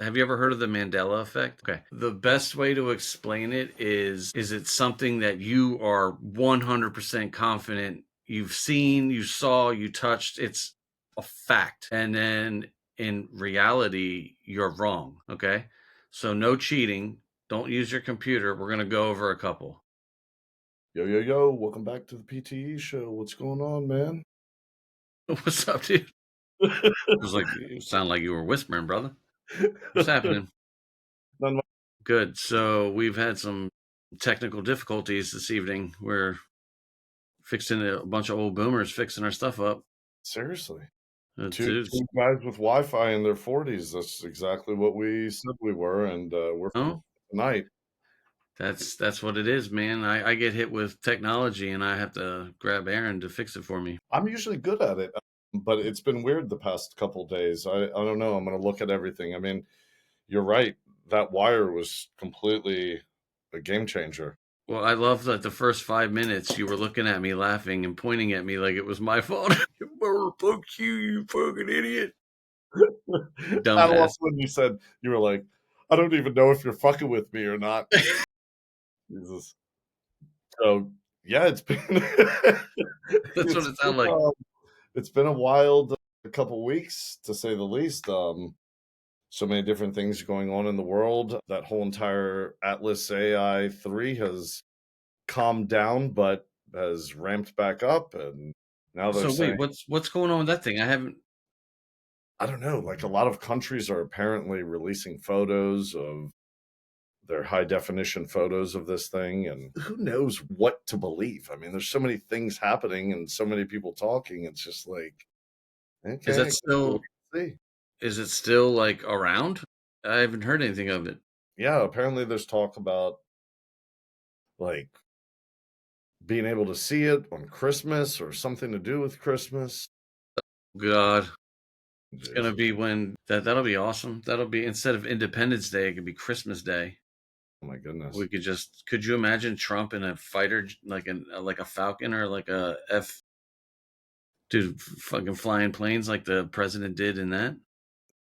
Have you ever heard of the Mandela effect? Okay. The best way to explain it is it something that you are 100% confident you've seen, you saw, you touched, it's a fact. And then in reality, you're wrong, okay? So no cheating, don't use your computer. We're going to go over a couple. Yo, yo, yo, welcome back to the PTE show. What's going on, man? What's up, dude? It was like you sound like you were whispering, brother. What's happening? None mu- Good. So we've had some technical difficulties this evening. We're fixing a bunch of old boomers fixing our stuff up. Seriously. It's, Two it's two guys with Wi-Fi in their 40s. That's exactly what we said we were, and we're no, tonight. that's what it is, man. I get hit with technology and I have to grab Aaron to fix it for me. I'm usually good at it, but it's been weird the past couple days. I don't know. I'm going to look at everything. I mean, you're right. That wire was completely a game changer. Well, I love that the first 5 minutes you were looking at me laughing and pointing at me like it was my fault. Fuck you, you fucking idiot. I love Dumbass. when you said you were like, I don't even know if you're fucking with me or not. Jesus. So yeah, it's been That's what it's it been, sounded like. it's been a wild couple weeks to say the least. So many different things going on in the world. That whole entire Atlas AI 3 has calmed down, but has ramped back up, and now they're So saying, wait, what's going on with that thing? I haven't. I don't know, like a lot of countries are apparently releasing photos of their high definition photos of this thing, and who knows what to believe. I mean, there's so many things happening and so many people talking. It's just like, Is okay, that I guess we'll still see. is it still like around? I haven't heard anything of it. Yeah, apparently there's talk about like being able to see it on Christmas or something to do with Christmas. God, it's gonna Jesus. be when that'll be awesome. That'll be instead of Independence Day, it could be Christmas Day. Oh my goodness. We could just could you imagine Trump in a fighter like a Falcon or like a F dude fucking flying planes like the president did in that?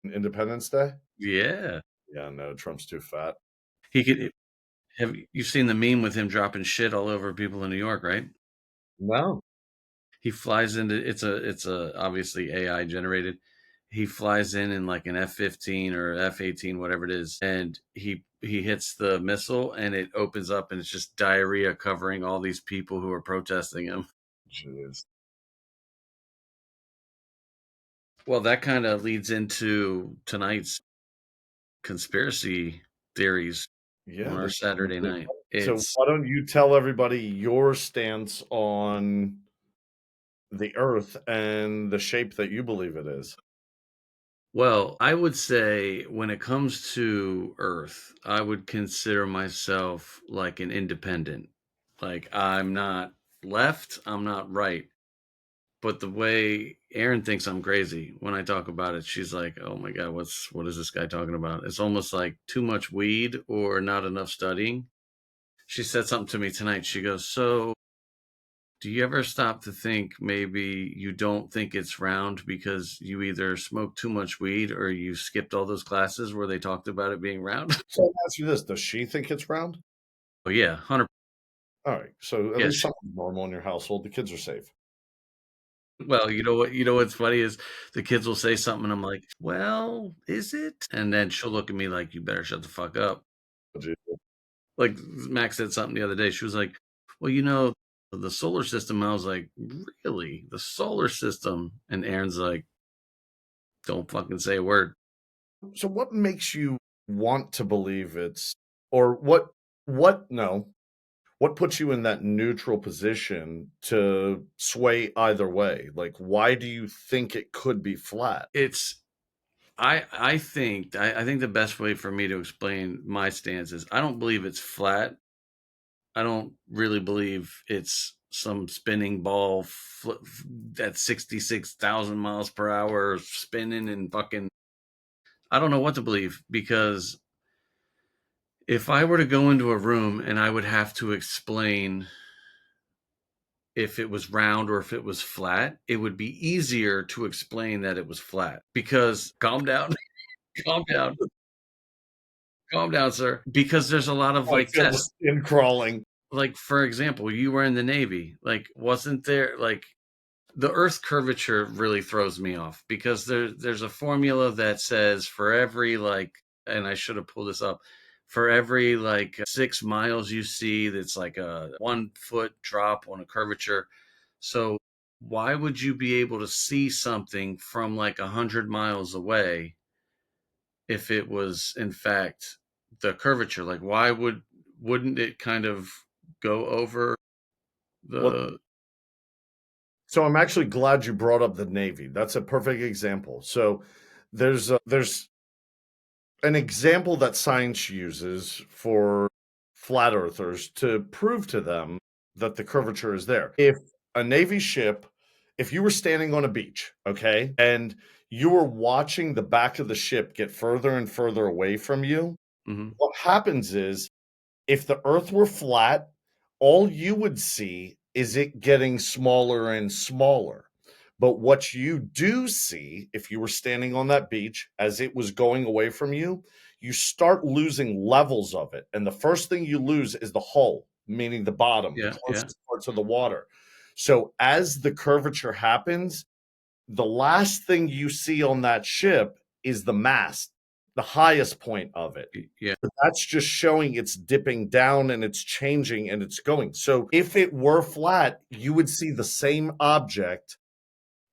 Independence Day? Yeah. Yeah, no, Trump's too fat. He could have you seen the meme with him dropping shit all over people in New York, right? No. He flies into it's a obviously AI generated. He flies in like an F-15 or F-18, whatever it is, and he hits the missile and it opens up and it's just diarrhea covering all these people who are protesting him. Jeez. Well, that kind of leads into tonight's conspiracy theories on Yeah, our there's Saturday night. so It's why don't you tell everybody your stance on the Earth and the shape that you believe it is? well, I would say when it comes to Earth, I would consider myself like an independent. Like I'm not left, I'm not right. But the way Erin thinks I'm crazy when I talk about it, she's like, "Oh my god, what is this guy talking about?" It's almost like too much weed or not enough studying. She said something to me tonight. She goes, "So, do you ever stop to think maybe you don't think it's round because you either smoked too much weed or you skipped all those classes where they talked about it being round?" So I'll ask you this, does she think it's round? Oh yeah, 100. All right, so at Yeah. least something normal in your household. The kids are safe. Well, you know what? You know what's funny is the kids will say something, and I'm like, "Well, is it?" And then she'll look at me like, "You better shut the fuck up." Like Max said something the other day. She was like, "Well, the solar system." I was like, "Really? The solar system?" And Aaron's like, "Don't fucking say a word." So what makes you want to believe it's, or what no, what puts you in that neutral position to sway either way? Like, why do you think it could be flat? It's I think the best way for me to explain my stance is I don't believe it's flat. I don't really believe it's some spinning ball at 66,000 miles per hour spinning and fucking. I don't know what to believe because if I were to go into a room and I would have to explain if it was round or if it was flat, it would be easier to explain that it was flat because calm down, calm down. calm down, sir. Because there's a lot of I like feel the tests. skin crawling. Like, for example, you were in the Navy. Like, wasn't there like the Earth curvature really throws me off because there's a formula that says for every like, and I should have pulled this up, for every like 6 miles you see, that's like a 1 foot drop on a curvature. So why would you be able to see something from like 100 miles away if it was in fact the curvature? Like, why wouldn't it kind of go over Well, the? so I'm actually glad you brought up the Navy. That's a perfect example. So there's an example that science uses for flat earthers to prove to them that the curvature is there. If a Navy ship, if you were standing on a beach, okay, and you were watching the back of the ship get further and further away from you, Mhm. what happens is if the earth were flat, all you would see is it getting smaller and smaller. But what you do see, if you were standing on that beach as it was going away from you start losing levels of it. And the first thing you lose is the hull, meaning the bottom, the Yeah, yeah. closest parts of the water. So as the curvature happens, the last thing you see on that ship is the mast, the highest point of it. Yeah, That's just showing it's dipping down and it's changing and it's going. So if it were flat, you would see the same object,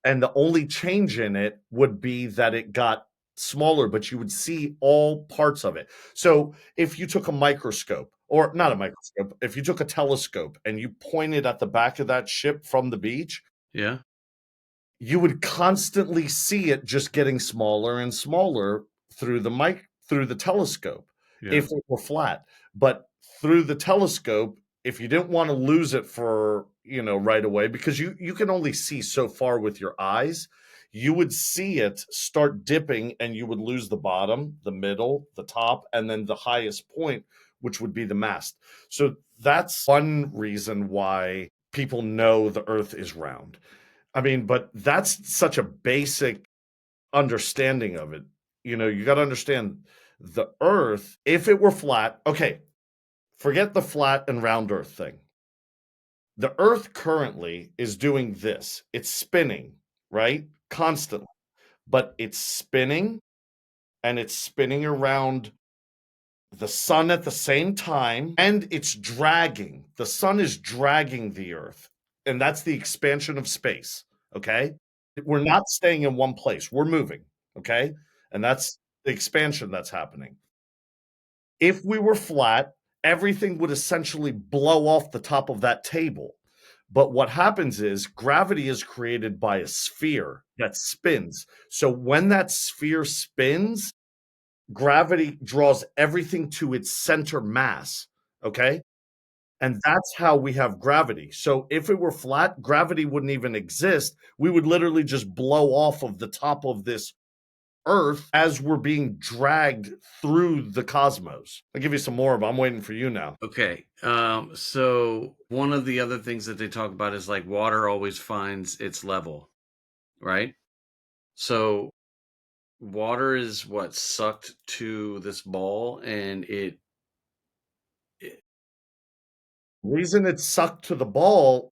and the only change in it would be that it got smaller, but you would see all parts of it. So if you took a microscope, or not a microscope, if you took a telescope and you pointed at the back of that ship from the beach, yeah, you would constantly see it just getting smaller and smaller through the telescope yeah. if it were flat. But through the telescope, if you didn't want to lose it for, right away, because you can only see so far with your eyes, you would see it start dipping and you would lose the bottom, the middle, the top, and then the highest point, which would be the mast. So that's one reason why people know the earth is round. I mean, but that's such a basic understanding of it. You got to understand the earth, if it were flat, okay, forget the flat and round earth thing. The earth currently is doing this. It's spinning, right? Constantly. But it's spinning and it's spinning around the sun at the same time and it's dragging. The sun is dragging the earth. And that's the expansion of space. Okay. We're not staying in one place, we're moving. Okay. And that's the expansion that's happening. If we were flat, everything would essentially blow off the top of that table. But what happens is gravity is created by a sphere that spins. So when that sphere spins, gravity draws everything to its center mass. Okay. And that's how we have gravity. So if it were flat, gravity wouldn't even exist. We would literally just blow off of the top of this earth as we're being dragged through the cosmos. I'll give you some more, but I'm waiting for you now. Okay. So one of the other things that they talk about is like water always finds its level, right? So water is what sucked to this ball, and it The reason it's sucked to the ball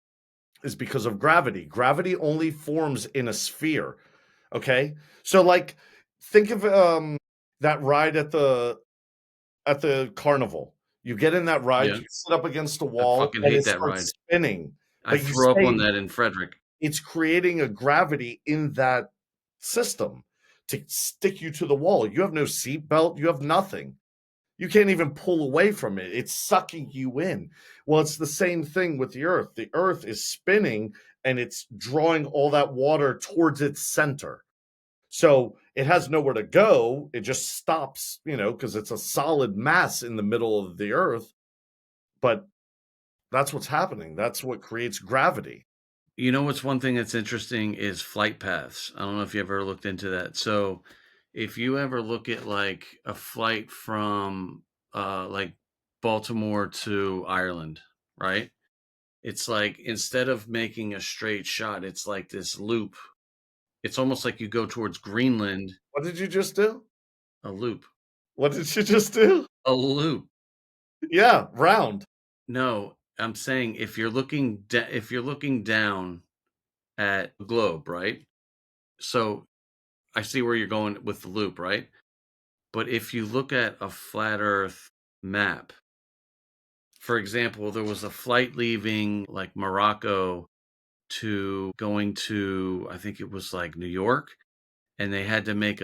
is because of gravity. Gravity only forms in a sphere. Okay. So like think of that ride at the carnival. You get in that ride, yeah, you sit up against a I wall, fucking and hate it that starts ride. spinning. I But you threw up on say that in Frederick. it's creating a gravity in that system to stick you to the wall. You have no seat belt, you have nothing. You can't even pull away from it. It's sucking you in. Well, it's the same thing with the earth. The earth is spinning and it's drawing all that water towards its center. So it has nowhere to go. It just stops, because it's a solid mass in the middle of the earth. But that's what's happening. That's what creates gravity. You know what's one thing that's interesting is flight paths. I don't know if you ever looked into that. So if you ever look at like a flight from like Baltimore to Ireland, right? It's like instead of making a straight shot, it's like this loop. It's almost like you go towards Greenland, What did you just do? a loop. What did you just do? A loop. Yeah, round. No, I'm saying if you're looking down at a globe, right? So I see where you're going with the loop, right? But if you look at a flat Earth map, for example, there was a flight leaving like Morocco to going to, I think it was like New York, and they had to make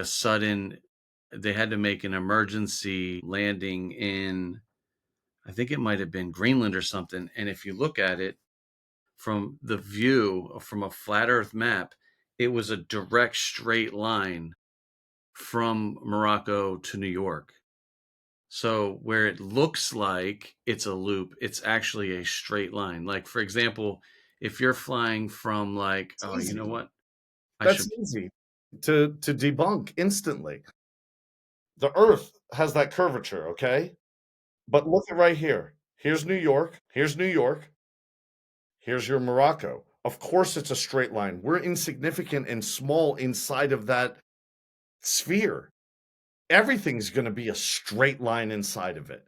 an emergency landing in, I think it might have been Greenland or something. And if you look at it from the view from a flat Earth map, it was a direct straight line from Morocco to New York. So where it looks like it's a loop, it's actually a straight line. Like for example, if you're flying from like, It's oh, you know easy. what? I That's should easy to debunk instantly. The Earth has that curvature, okay? But look at right here. Here's New York. Here's New York. Here's your Morocco. Of course, it's a straight line. We're insignificant and small inside of that sphere. Everything's going to be a straight line inside of it.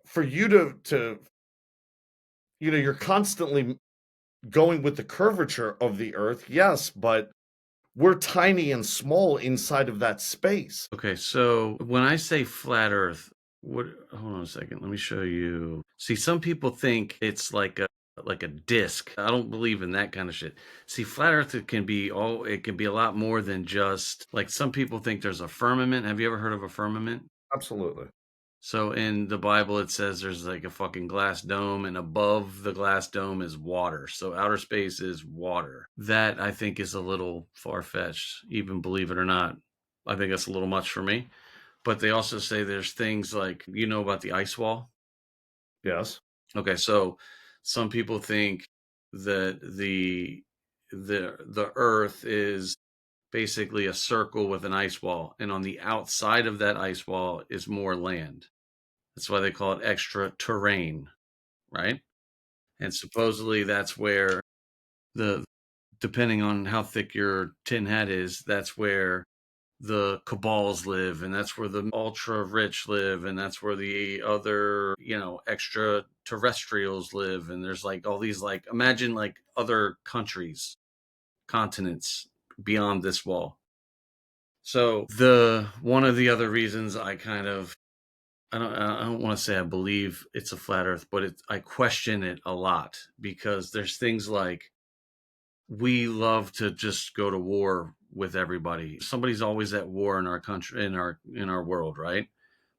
For you you're constantly going with the curvature of the Earth, yes, but we're tiny and small inside of that space. Okay, so when I say flat Earth, what? Hold on a second. Let me show you. See, some people think it's like a disc. I don't believe in that kind of shit. See, flat Earth it can be a lot more than just like some people think there's a firmament. Have you ever heard of a firmament? Absolutely. So in the Bible, it says there's like a fucking glass dome, and above the glass dome is water. So outer space is water. That I think is a little far fetched, even believe it or not. I think that's a little much for me. But they also say there's things like, you know about the ice wall? Yes. Okay, so some people think that the earth is basically a circle with an ice wall, and on the outside of that ice wall is more land. That's why they call it extra terrain, right? And supposedly that's where the depending on how thick your tin hat is, that's where the cabals live, and that's where the ultra rich live, and that's where the other, extraterrestrials live. And there's like all these, like, imagine like other countries, continents beyond this wall. So the one of the other reasons I don't want to say I believe it's a flat earth, but I question it a lot because there's things like we love to just go to war with everybody. Somebody's always at war in our country, in our world, right?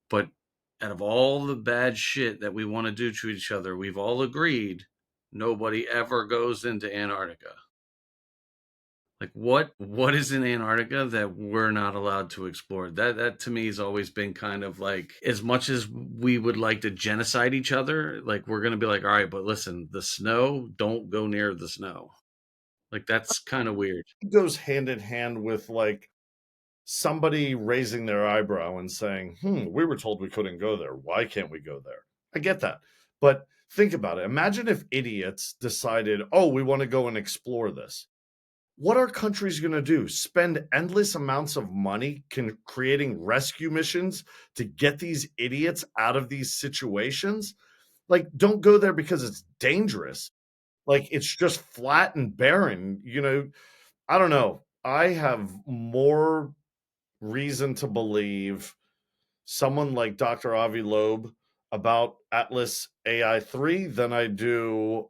But out of all the bad shit that we want to do to each other, we've all agreed nobody ever goes into Antarctica. Like what is in Antarctica that we're not allowed to explore? That to me has always been kind of like, as much as we would like to genocide each other, like we're gonna be like, all right, but listen, the snow, don't go near the snow. Like that's kind of weird. It goes hand in hand with like somebody raising their eyebrow and saying, we were told we couldn't go there. Why can't we go there? I get that. But think about it. Imagine if idiots decided, oh, we want to go and explore this. What are countries going to do? Spend endless amounts of money creating rescue missions to get these idiots out of these situations? Like, don't go there because it's dangerous. Like, it's just flat and barren. I don't know. I have more reason to believe someone like Dr. Avi Loeb about Atlas AI 3 than I do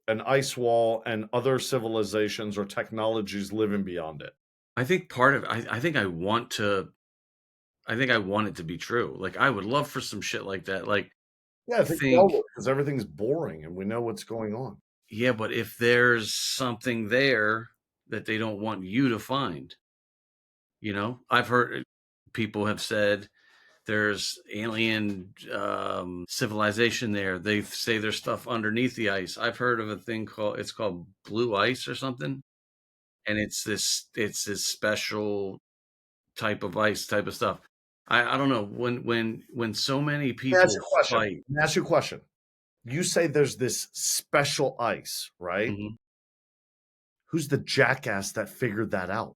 an ice wall and other civilizations or technologies living beyond it. I think part of I think I want it to be true. Like I would love for some shit like that. Like Yeah, I I think we all think, would because everything's boring and we know what's going on. yeah, but if there's something there that they don't want you to find, I've heard people have said there's alien civilization there. They say there's stuff underneath the ice. I've heard of a thing called blue ice or something, and it's this special type of ice type of stuff. I don't know when so many Let me ask people you a question. fight. Let me ask you a question. You say there's this special ice, right? Mhm. Who's the jackass that figured that out?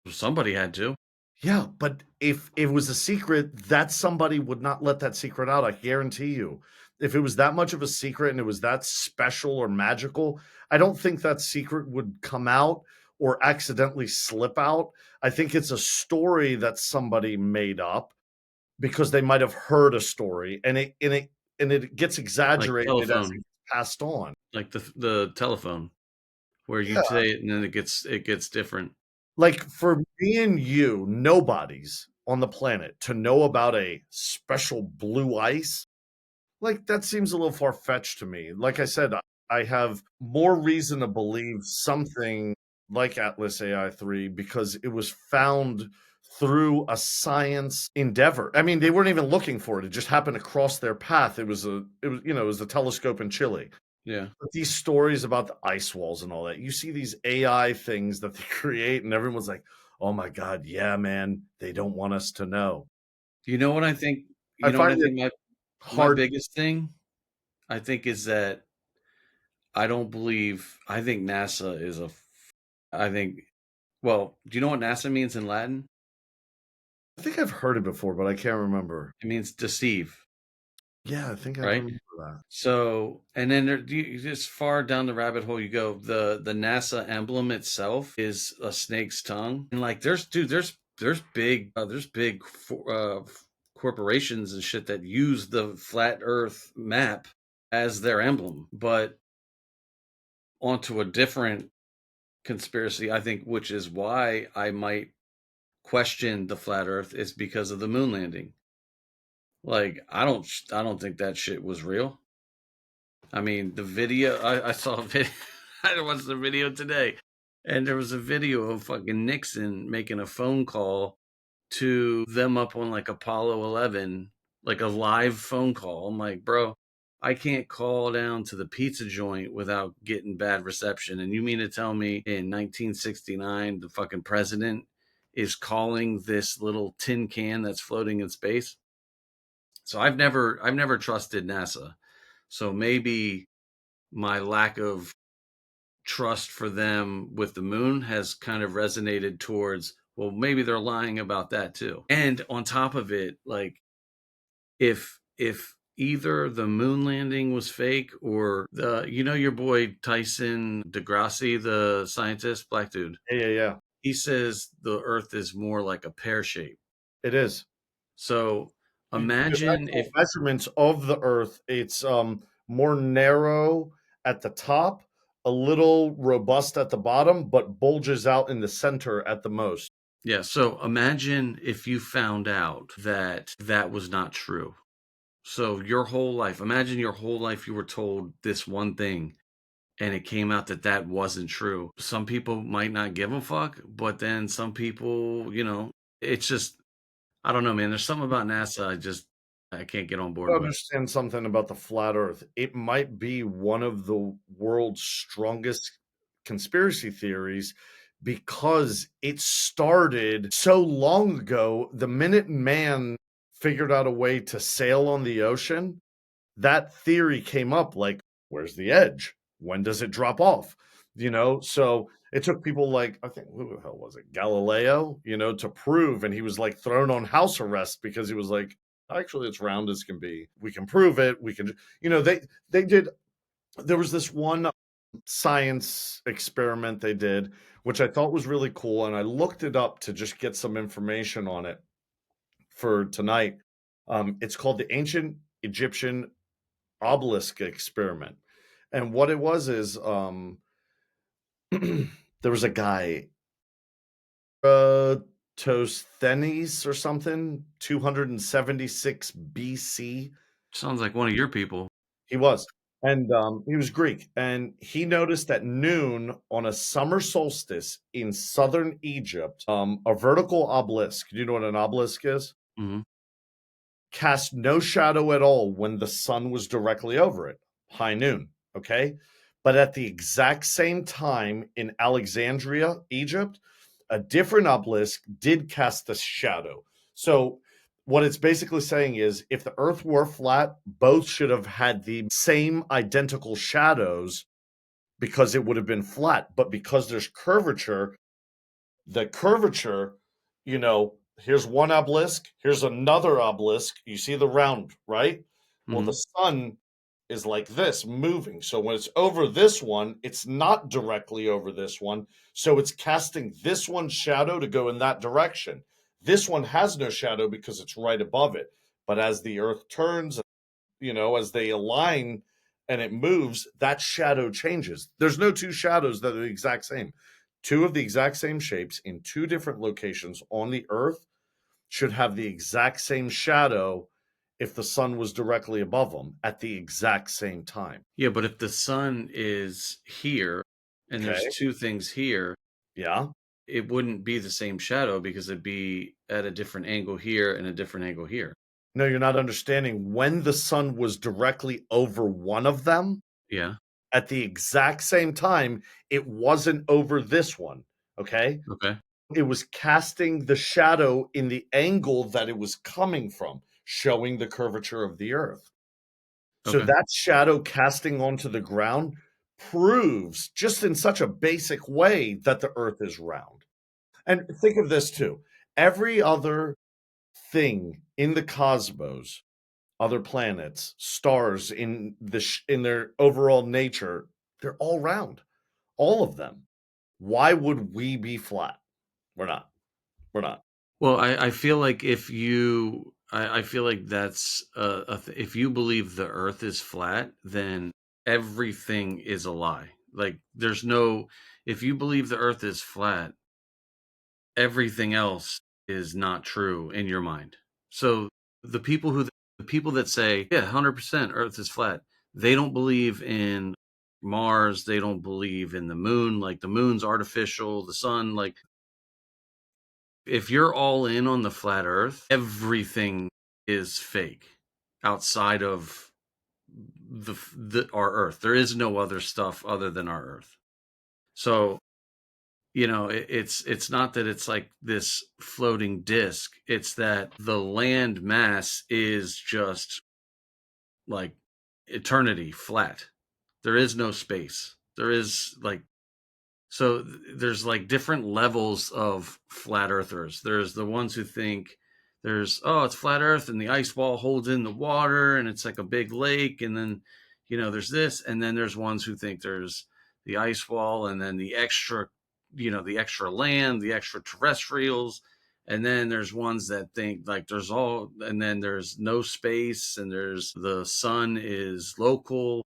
Somebody had to. Yeah, but if it was a secret, that somebody would not let that secret out, I guarantee you. If it was that much of a secret and it was that special or magical, I don't think that secret would come out or accidentally slip out. I think it's a story that somebody made up because they might have heard a story and it gets Like exaggerated as it telephone, gets passed on. like the telephone where Yeah. you'd say it and then it gets different. Like, for me and you, nobody's on the planet to know about a special blue ice, like, that seems a little far-fetched to me. Like I said, I have more reason to believe something like Atlas AI-3 because it was found through a science endeavor. I mean, they weren't even looking for it, it just happened to cross their path. It was a telescope in Chile. Yeah. But these stories about the ice walls and all that, you see these AI things that they create, and everyone's like, "Oh my god, yeah, man, they don't want us to know." You know what I think? I You know what I find it think my hard. biggest thing I think is that I don't believe I think NASA is I think well, do you know what NASA means in Latin? I think I've heard it before, but I can't remember. It means deceive, Yeah, I think I right? remember that. So, and then just far down the rabbit hole you go. The NASA emblem itself is a snake's tongue, and like there's big corporations and shit that use the flat Earth map as their emblem, but onto a different conspiracy, I think, which is why I might question the flat Earth is because of the moon landing. Like, I don't think that shit was real. I mean, the video I saw a video. I watched the video today, and there was a video of fucking Nixon making a phone call to them up on like Apollo 11, like a live phone call. I'm like, bro, I can't call down to the pizza joint without getting bad reception. And you mean to tell me in 1969 the fucking president is calling this little tin can that's floating in space? So I've never trusted NASA. So maybe my lack of trust for them with the moon has kind of resonated towards, well, maybe they're lying about that too. And on top of it, like, if either the moon landing was fake or your boy Tyson DeGrassi, the scientist, black dude, Yeah, yeah, yeah. he says the earth is more like a pear shape. It is. So There's imagine actual if measurements of the Earth. It's, more narrow at the top, a little robust at the bottom, but bulges out in the center at the most. yeah, so imagine if you found out that that was not true. So your whole life, imagine your whole life you were told this one thing and it came out that that wasn't true. Some people might not give a fuck, but then some people, it's just I don't know, man. There's something about NASA I can't get on board with. Understand something about the flat Earth. It might be one of the world's strongest conspiracy theories because it started so long ago. The minute man figured out a way to sail on the ocean, that theory came up like, where's the edge? When does it drop off? So it took people like, I think, who the hell was it? Galileo, to prove, and he was like thrown on house arrest because he was like, actually, it's round as can be. We can prove it. We can, they did. There was this one science experiment they did, which I thought was really cool, and I looked it up to just get some information on it for tonight. It's called the Ancient Egyptian Obelisk Experiment. And what it was is there was a guy, Tosthenes or something, 276 BC. Sounds like one of your people. He was. And he was Greek. And he noticed at noon on a summer solstice in southern Egypt, a vertical obelisk. Do you know what an obelisk is? Hmm. Cast no shadow at all when the sun was directly over it, high noon. Okay. But at the exact same time in Alexandria, Egypt, a different obelisk did cast the shadow. So, what it's basically saying is if the earth were flat, both should have had the same identical shadows because it would have been flat. But because there's curvature, the curvature, Here's one obelisk. Here's another obelisk. You see the round, right? Well, the Hmm. sun is like this, moving. So when it's over this one, it's not directly over this one. So it's casting this one's shadow to go in that direction. This one has no shadow because it's right above it. But as the earth turns, as they align and it moves, that shadow changes. There's no two shadows that are the exact same. Two of the exact same shapes in two different locations on the earth should have the exact same shadow if the sun was directly above them at the exact same time. Yeah, but if the sun is here and there's Okay. two things here, Yeah. it wouldn't be the same shadow because it'd be at a different angle here and a different angle here. No, you're not understanding. When the sun was directly over one of them Yeah. at the exact same time, it wasn't over this one. Okay. Okay. It was casting the shadow in the angle that it was coming from, showing the curvature of the earth. So Okay. that shadow casting onto the ground proves, just in such a basic way, that the earth is round. And think of this too. Every other thing in the cosmos, other planets, stars in their overall nature, they're all round. All of them. Why would we be flat? We're not. We're not. Well, I feel like I feel like that's if you believe the Earth is flat, then everything is a lie. Like there's no, if you believe the Earth is flat, everything else is not true in your mind. So the people that say, yeah, 100% Earth is flat, they don't believe in Mars, they don't believe in the moon, like the moon's artificial, the sun, like if you're all in on the flat earth, everything is fake outside of the our earth. There is no other stuff other than our earth. So, it's not that it's like this floating disc. It's that the land mass is just like eternity flat. There is no space. There is like So there's like different levels of flat earthers. There's the ones who think it's flat earth and the ice wall holds in the water and it's like a big lake. And then, there's this. And then there's ones who think there's the ice wall and then the extra land, the extraterrestrials. And then there's ones that think like and then there's no space and there's the sun is local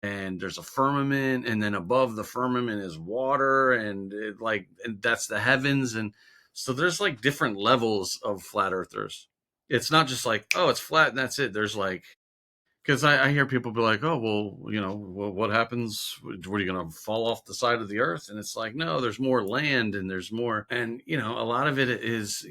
and there's a firmament and then above the firmament is water and that's the heavens. And so there's like different levels of flat earthers. It's not just like, oh, it's flat and that's it. There's like, because I hear people be like, oh, well, what happens? What are you going to fall off the side of the earth? And it's like, no, there's more land and there's more. And, a lot of it is,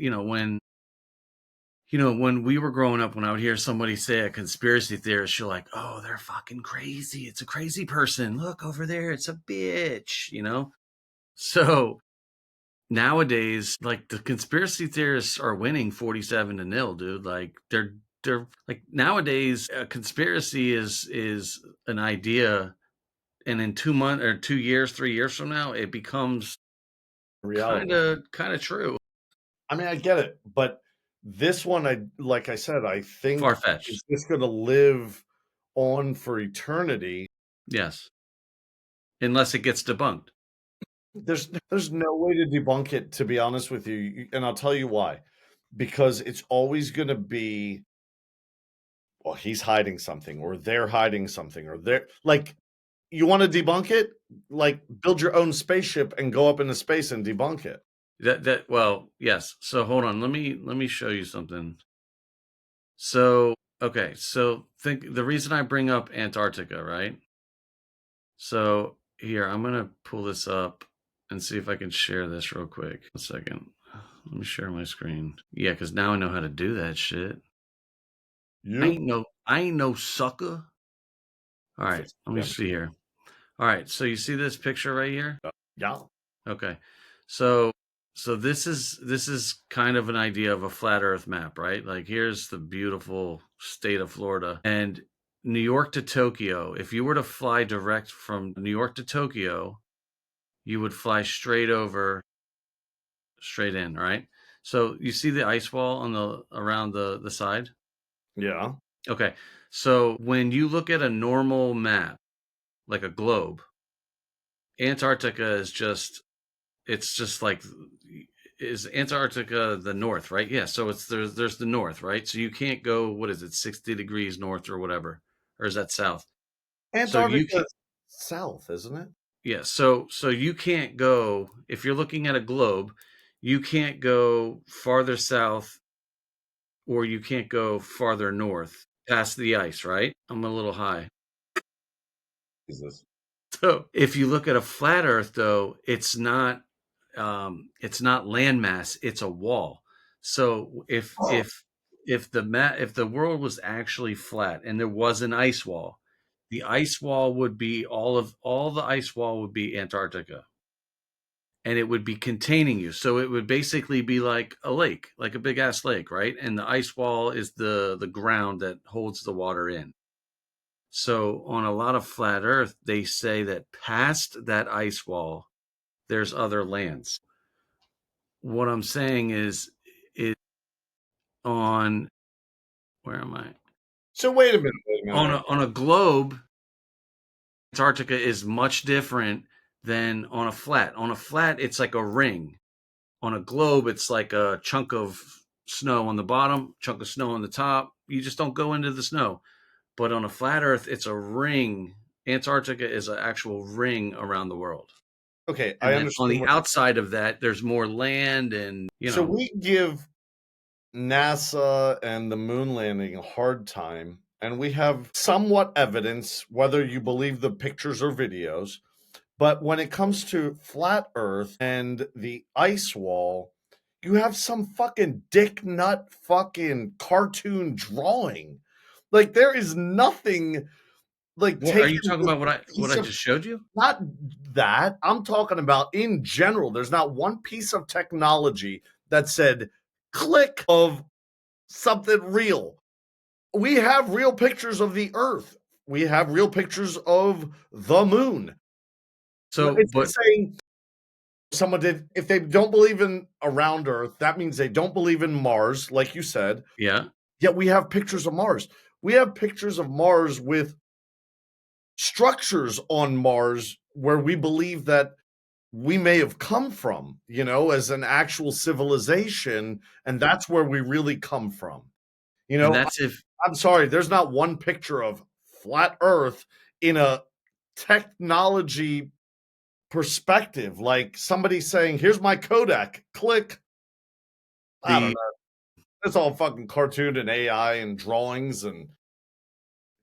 when we were growing up, when I would hear somebody say a conspiracy theorist, you're like, oh, they're fucking crazy. It's a crazy person. Look over there. It's a bitch. So nowadays, like the conspiracy theorists are winning 47-0, dude. Like they're like nowadays, a conspiracy is an idea. And in 2 months or 2 years, 3 years from now, it becomes kind Reality. of kind of true. I mean, I get it, but this one, like I said, I Far think fetched. is just going to live on for eternity. Yes. Unless it gets debunked. There's no way to debunk it, to be honest with you, and I'll tell you why. Because it's always going to be, well, he's hiding something, or they're hiding something, or they're like, you want to debunk it? Like, build your own spaceship and go up into space and debunk it. Well, yes. So hold on. Let me show you something. So, okay. So think the reason I bring up Antarctica, right? So here, I'm gonna pull this up and see if I can share this real quick. A second. Let me share my screen. Yeah, because now I know how to do that shit. Yep. I ain't no sucker. All I'll right, fix let the me damn see key. here. All right, so you see this picture right here? Yeah. Okay. So this is kind of an idea of a flat earth map, right? Like here's the beautiful state of Florida and New York to Tokyo. If you were to fly direct from New York to Tokyo, you would fly straight over, straight in, right? So you see the ice wall on the around the side? Yeah. Okay. So when you look at a normal map, like a globe, Antarctica is just it's just like is Antarctica the north, right? Yeah. So it's there's the north, right? So you can't go, what is it, 60 degrees north or whatever, or is that south? So you Antarctica can, is south, isn't it? yeah. So you can't go if you're looking at a globe, you can't go farther south or you can't go farther north past the ice, right? I'm a little high. Jesus. So if you look at a flat Earth, though, it's not landmass; it's a wall. So if the world was actually flat and there was an ice wall, the ice wall would be all the ice wall would be Antarctica, and it would be containing you. So it would basically be like a lake, like a big ass lake, right? And the ice wall is the ground that holds the water in. So on a lot of flat Earth, they say that past that ice wall, there's other lands. What I'm saying is on where am I? So wait a minute, wait a minute. On a globe, Antarctica is much different than on a flat. On a flat, it's like a ring. On a globe, it's like a chunk of snow on the bottom, chunk of snow on the top. You just don't go into the snow. But on a flat Earth, it's a ring. Antarctica is an actual ring around the world. Okay, I And then on understand the what you're saying. outside of that, there's more land and, So we give NASA and the moon landing a hard time, and we have somewhat evidence, whether you believe the pictures or videos. But when it comes to flat Earth and the ice wall, you have some fucking dick nut fucking cartoon drawing. Like there is nothing like what are you taken talking with about a what piece I of just showed you? not that. I'm talking about in general. There's not one piece of technology that said click of something real. We have real pictures of the Earth. We have real pictures of the moon. So, It's but saying someone did, if they don't believe in around Earth, that means they don't believe in Mars, like you said. yeah, Yet we have pictures of Mars. We have pictures of Mars with structures on Mars where we believe that we may have come from, as an actual civilization. And that's where we really come from. You and know, that's if I'm sorry, there's not one picture of flat Earth in a technology perspective. Like somebody saying, here's my Kodak, click. I don't the know. It's all fucking cartoon and AI and drawings and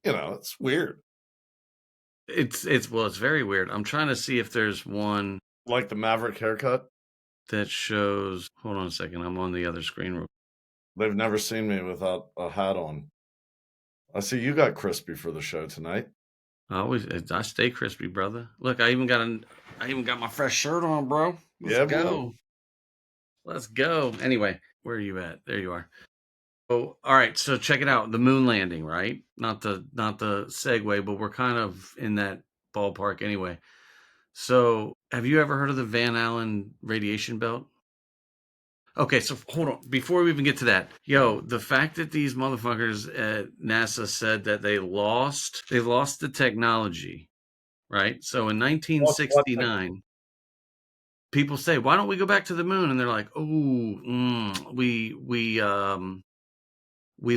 it's weird. it's well, it's very weird. I'm trying to see if there's one Like the Maverick haircut. that shows. Hold on a second. I'm on the other screen. They've never seen me without a hat on. I see you got crispy for the show tonight. I stay crispy, brother. Look, I even got my fresh shirt on, bro. Let's Yeah, boy. go. Let's go. Anyway, where are you at? There you are. Oh, all right. So check it out. The moon landing, right? Not the segue, but we're kind of in that ballpark anyway. So, have you ever heard of the Van Allen radiation belt? Okay, so hold on. Before we even get to that, the fact that these motherfuckers at NASA said that they lost the technology, right? So in What 1969, people say, "Why don't we go back to the moon?" And they're like, "Oh, we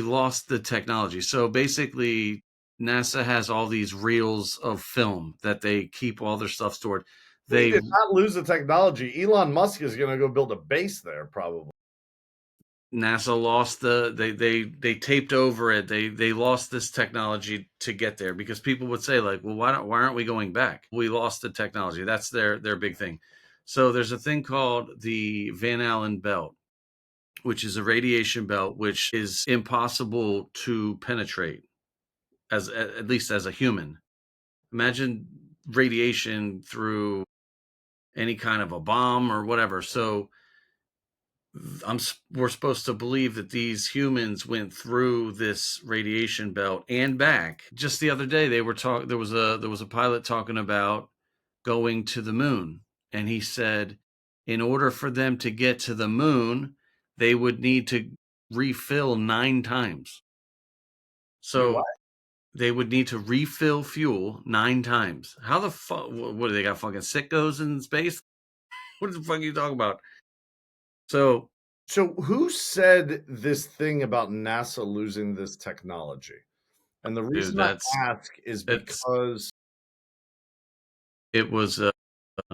lost the technology." So basically, NASA has all these reels of film that they keep all their stuff stored. we They did not lose the technology. Elon Musk is going to go build a base there, probably. NASA lost they taped over it. They lost this technology to get there because people would say like, well, why aren't we going back? We lost the technology. That's their big thing. So there's a thing called the Van Allen belt, which is a radiation belt which is impossible to penetrate as at least as a human. Imagine radiation through any kind of a bomb or whatever. So we're supposed to believe that these humans went through this radiation belt and back. Just the other day, they were talking. There was a pilot talking about going to the moon, and he said, in order for them to get to the moon, they would need to refill 9 times. Do what? So they would need to refill fuel 9 times. How the fuck? What do they got? Fucking sickos in space? What the fuck are you talking about? So, So who said this thing about NASA losing this technology? And the dude, reason I ask is that's because it was. I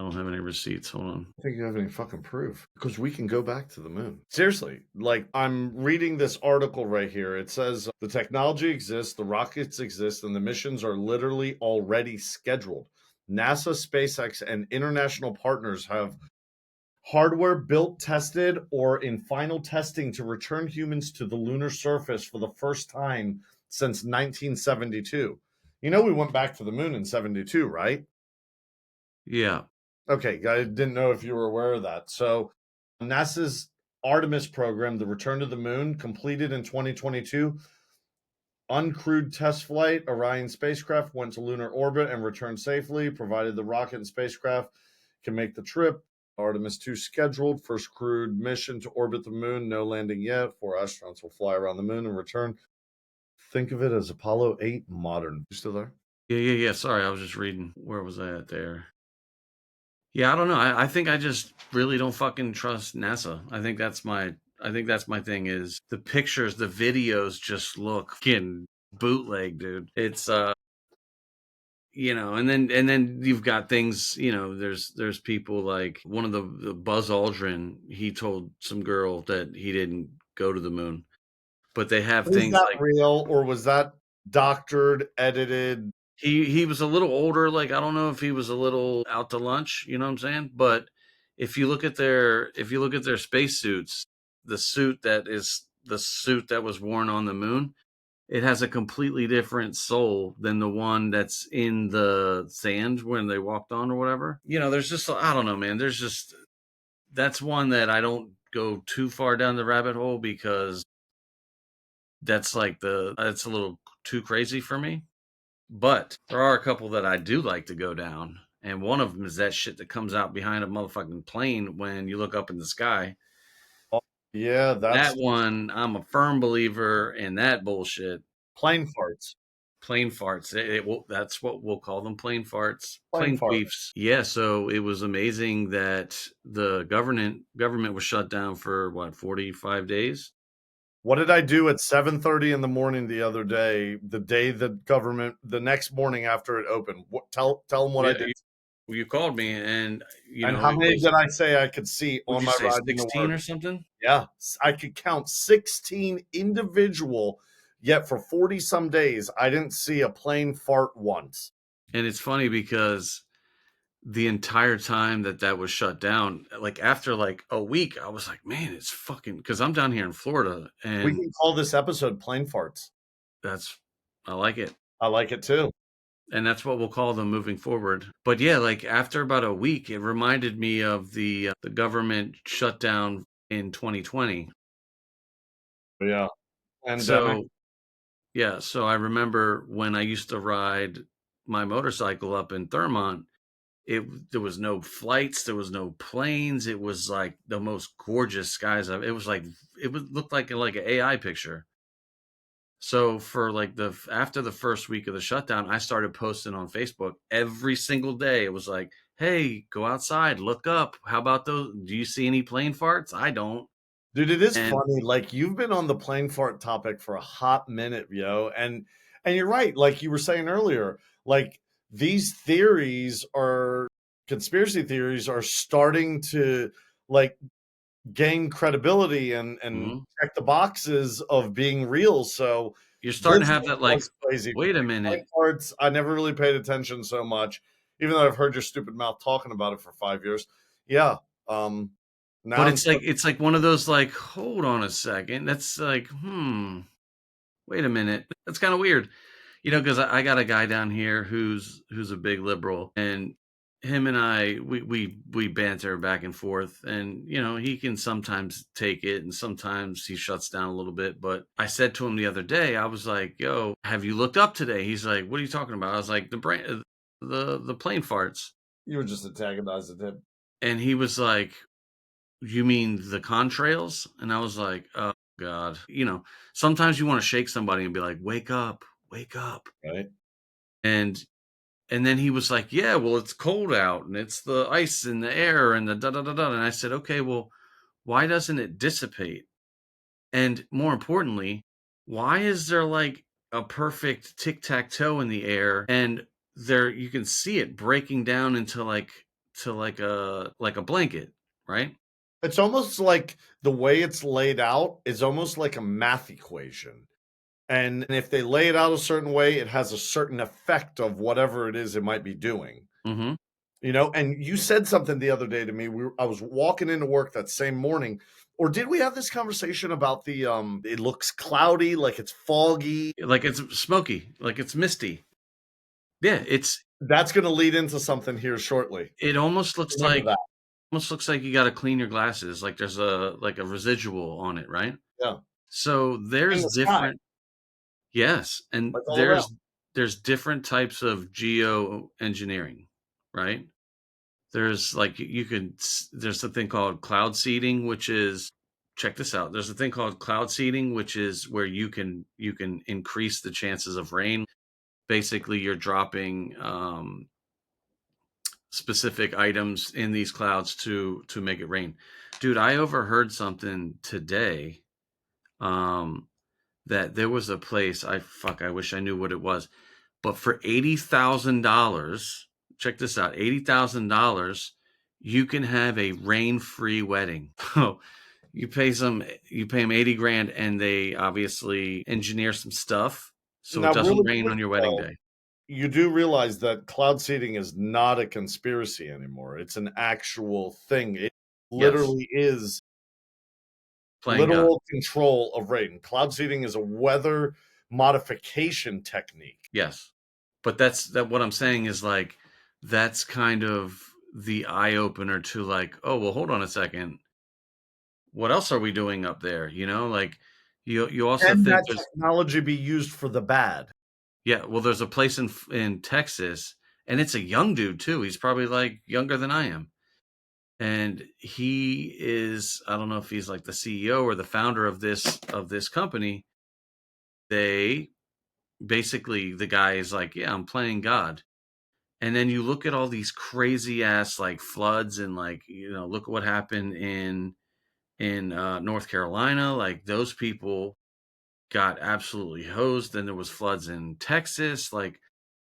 don't have any receipts. Hold on. I don't think you have any fucking proof because we can go back to the moon. Seriously, like I'm reading this article right here. It says the technology exists, the rockets exist, and the missions are literally already scheduled. NASA, SpaceX, and international partners have hardware built, tested, or in final testing to return humans to the lunar surface for the first time since 1972. You know, we went back to the moon in 72, right? Yeah, Okay, I didn't know if you were aware of that. So, NASA's Artemis program, the return to the moon, completed in 2022. Uncrewed test flight, Orion spacecraft went to lunar orbit and returned safely, provided the rocket and spacecraft can make the trip. Artemis 2 scheduled, first crewed mission to orbit the moon, no landing yet. 4 astronauts will fly around the moon and return. Think of it as Apollo 8 modern. You still there? yeah. Sorry, I was just reading. Where was I at there? Yeah, I don't know. I think I just really don't fucking trust NASA. I think that's my thing is the pictures, the videos just look fucking bootleg, dude. It's and then you've got things, there's people like one of the Buzz Aldrin, he told some girl that he didn't go to the moon. But they have Is things that like real or was that doctored, edited? he was a little older, like I don't know if he was a little out to lunch, you know what I'm saying? But if you look at their spacesuits, the suit that was worn on the moon, it has a completely different sole than the one that's in the sand when they walked on or whatever. There's just I don't know, man. There's just that's one that I don't go too far down the rabbit hole because that's a little too crazy for me. But there are a couple that I do like to go down. And one of them is that shit that comes out behind a motherfucking plane when you look up in the sky. Oh, yeah, That that's one, I'm a firm believer in that bullshit. plane farts. Plane farts. That's what we'll call them, plane farts. Plane Plane fart. queefs. Yeah, so it was amazing that the government was shut down for what, 45 days? What did I do at 7:30 in the morning the other day, the day the government the next morning after it opened? What tell them what I Yeah, did. you called me and And how it many was, did I say I could see would on you my say, ride into 16 work? or something? Yeah, I could count 16 individual, yet for 40 some days I didn't see a plane fart once. And it's funny because the entire time that was shut down, like after like a week, I was like, man, it's fucking, because I'm down here in Florida, We and can call this episode plane farts. that's I like it, I like it too. and that's what we'll call them moving forward. But yeah, like after about a week, it reminded me of the government shutdown in 2020. Yeah. Pandemic. So yeah, so I remember when I used to ride my motorcycle up in Thurmont. There was no flights, there was no planes. It was like the most gorgeous skies it was like it would look like an AI picture. So for like the after the first week of the shutdown, I started posting on Facebook every single day. It was like, hey, go outside, look up. How about those? Do you see any plane farts? I don't. Dude, it is And funny. Like you've been on the plane fart topic for a hot minute, yo. And you're right. Like you were saying earlier, like these theories are conspiracy theories are starting to like gain credibility and mhm, check the boxes of being real. So you're this starting to have that like, was crazy for wait a me. Plane minute. farts, I never really paid attention so much, even though I've heard your stupid mouth talking about it for 5 years. Yeah. Um now But I'm it's like one of those like, hold on a second. That's like, wait a minute. That's kind of weird. Because I got a guy down here who's a big liberal, and him and I we banter back and forth, and he can sometimes take it, and sometimes he shuts down a little bit. But I said to him the other day, I was like, "Yo, have you looked up today?" He's like, "What are you talking about?" I was like, the plane farts," you were just antagonizing him. and he was like, You mean the contrails? And I was like, oh God. Sometimes you want to shake somebody and be like, wake up, wake up. right? And and then he was like, yeah, well, it's cold out and it's the ice in the air and the da da da da. And I said, okay, well, why doesn't it dissipate? And more importantly, why is there like a perfect tic-tac-toe in the air and there you can see it breaking down into like a blanket, right? It's almost like the way it's laid out is almost like a math equation. And if they lay it out a certain way, it has a certain effect of whatever it is it might be doing. Mm-hmm. And you said something the other day to me. I was walking into work that same morning, or did we have this conversation about it looks cloudy, like it's foggy? Like it's smoky, like it's misty. Yeah, That's going to lead into something here shortly. it almost looks Remember like that. you got to clean your glasses, like there's a residual on it, right? Yeah. So In there's the sky, different. Yes, and like all around. there's different types of geoengineering, right? There's like there's a thing called cloud seeding, which is check this out. There's a thing called cloud seeding, which is where you can increase the chances of rain. Basically, you're dropping specific items in these clouds to make it rain. Dude, I overheard something today. Um, that there was a place I wish I knew what it was. But for $80,000, check this out, $80,000, you can have a rain-free wedding. Oh, you pay them 80 grand and they obviously engineer some stuff so it Now, doesn't really rain quick on your wedding though, day. you do realize that cloud seeding is not a conspiracy anymore. It's an actual thing. It Yes, literally is playing God. literal control of rain. Cloud seeding is a weather modification technique. Yes. But that what I'm saying is like that's kind of the eye opener to like, oh, well, hold on a second. What else are we doing up there? Like you also Can think that there's technology be used for the bad? yeah, well, there's a place in Texas, and it's a young dude too. He's probably like younger than I am, and he is I don't know if he's like the CEO or the founder of this company. They basically the guy is like, yeah, I'm playing God. And then you look at all these crazy ass like floods and like look at what happened in North Carolina. Like those people got absolutely hosed. Then there was floods in Texas. Like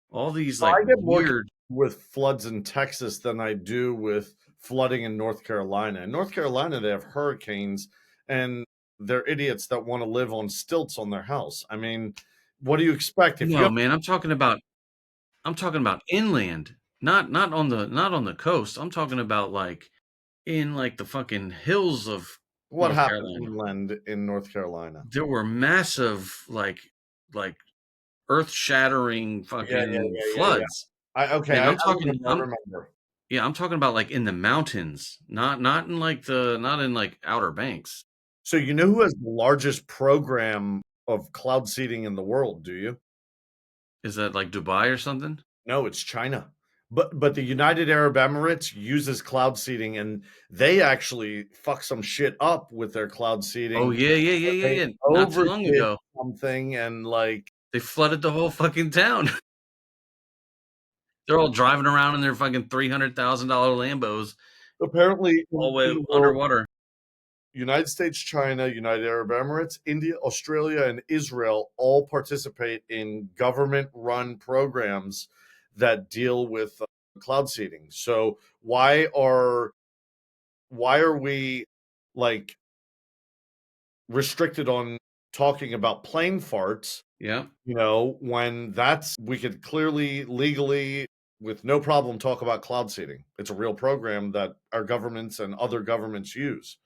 all these like I get more concerned weird. with floods in Texas than I do with flooding in North Carolina. In North Carolina, they have hurricanes, and they're idiots that want to live on stilts on their house. I mean, what do you expect if you No, have man, I'm talking about inland, not on the coast. I'm talking about like in like the fucking hills of what North happened Carolina. inland in North Carolina? There were massive like earth-shattering Yeah, yeah, fucking yeah, yeah, yeah. floods. Okay, And I I'm talking remember. I remember. yeah, I'm talking about like in the mountains, not in like Outer Banks. So you know who has the largest program of cloud seeding in the world? Do you? Is that like Dubai or something? No, it's China. But the United Arab Emirates uses cloud seeding, and they actually fuck some shit up with their cloud Oh seeding. yeah, yeah, yeah, Where yeah, they yeah. Not too long overdid ago, something, and like they flooded the whole fucking town. They're all driving around in their fucking $300,000 Lambos apparently all in the way the world, underwater. United States, China, United Arab Emirates, India, Australia, and Israel all participate in government-run programs that deal with cloud seeding. So why are we like restricted on talking about plane farts, Yeah. when that's we could clearly legally with no problem talk about cloud seeding. It's a real program that our governments and other governments use.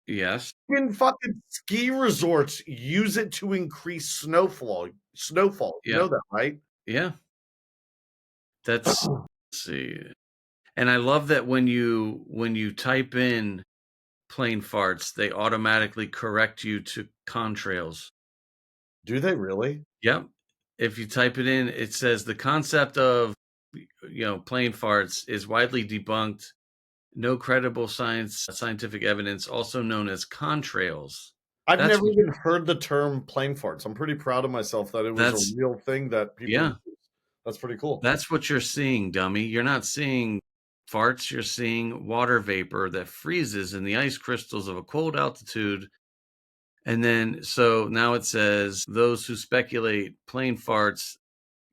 Yes. Even fucking ski resorts use it to increase snowfall. You Yeah. know that, right? Yeah. Let's see. And I love that when you type in plane farts, they automatically correct you to contrails. Do they really? Yep. If you type it in, it says the concept of plane farts is widely debunked No credible scientific evidence, also known as contrails. I've That's never what even heard the term plane farts. I'm pretty proud of myself that it was a that's real thing that people yeah, use. That's pretty cool. that's what you're seeing, dummy. You're not seeing farts, you're seeing water vapor that freezes in the ice crystals of a cold altitude. And then, so now it says those who speculate plane farts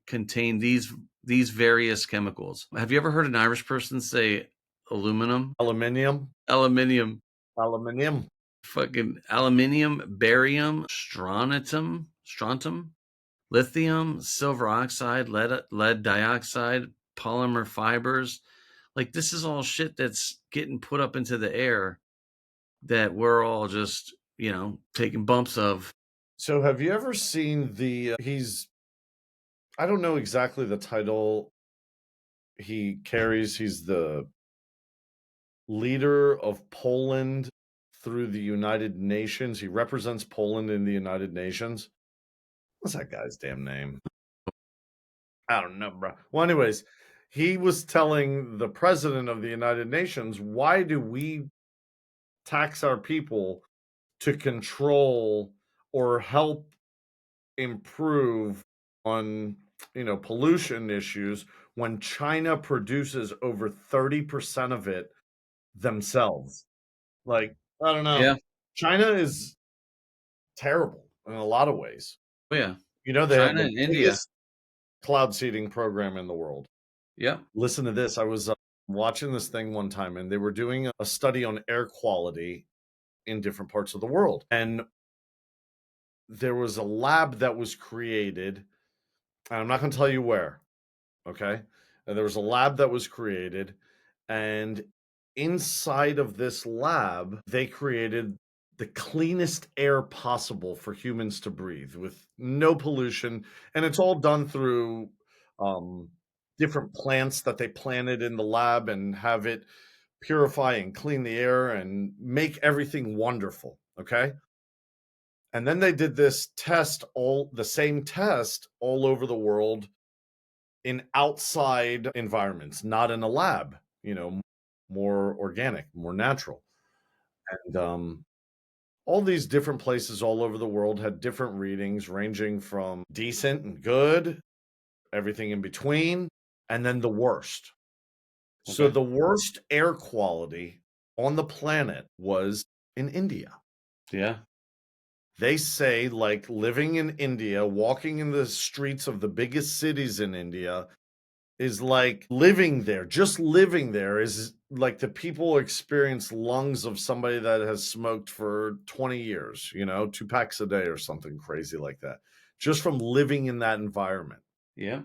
contain these various chemicals. Have you ever heard an Irish person say aluminum? Aluminium, Aluminium, aluminium. fucking aluminium, barium, strontium, lithium, silver oxide, lead dioxide, polymer fibers. Like this is all shit that's getting put up into the air that we're all just, taking bumps of. So have you ever seen I don't know exactly the title he carries. He's the leader of Poland through the United Nations. He represents Poland in the United Nations. What's that guy's damn name? I don't know, bro. Well, anyways, he was telling the president of the United Nations, why do we tax our people to control or help improve on, pollution issues when China produces over 30% of it themselves? Like, I don't know. Yeah. China is terrible in a lot of ways. Oh yeah. They have China the and India. biggest cloud seeding program in the world. Yep. Listen to this. I was watching this thing one time, and they were doing a study on air quality in different parts of the world. And there was a lab that was created, and I'm not going to tell you where, okay? And there was a lab that was created, and inside of this lab, they created the cleanest air possible for humans to breathe with no pollution. And it's all done through um, different plants that they planted in the lab and have it purify and clean the air and make everything wonderful. Okay. And then they did this test, all the same test all over the world in outside environments, not in a lab, more organic, more natural. And all these different places all over the world had different readings, ranging from decent and good, everything in between, and then the worst. So Okay. the worst air quality on the planet was in India. Yeah. They say, like, living in India, walking in the streets of the biggest cities in India is like living there. Just living there is like the people experience lungs of somebody that has smoked for 20 years, 2 packs a day or something crazy like that, just from living in that environment. Yeah.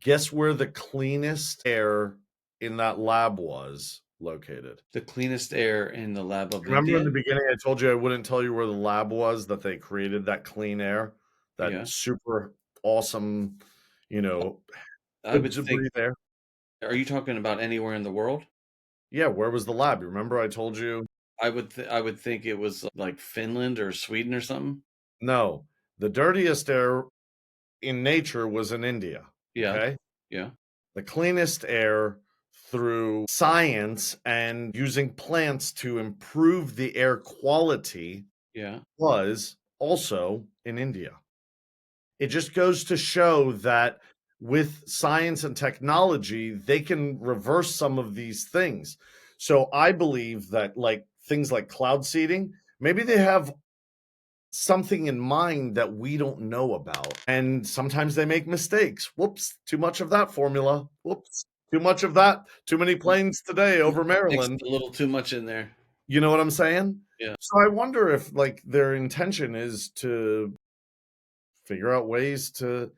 Guess where the cleanest air in that lab was located? The cleanest air in the lab of Remember in India. the beginning, I told you I wouldn't tell you where the lab was that they created that clean air, that Yeah. super awesome, you know, I good would to think. breathe air. Are you talking about anywhere in the world? Yeah, where was the lab? You remember I told you? I would think it was like Finland or Sweden or something. No, the dirtiest air in nature was in India. Yeah. Okay. Yeah. The cleanest air through science and using plants to improve the air quality Yeah. was also in India. It just goes to show that with science and technology, they can reverse some of these things. So I believe that, like, things like cloud seeding, maybe they have something in mind that we don't know about. And sometimes they make mistakes. Whoops, too much of that formula. Whoops, too much of that. Too many planes today over Mixed Maryland. a little too much in there. You know what I'm saying? Yeah. So I wonder if, like, their intention is to figure out ways to,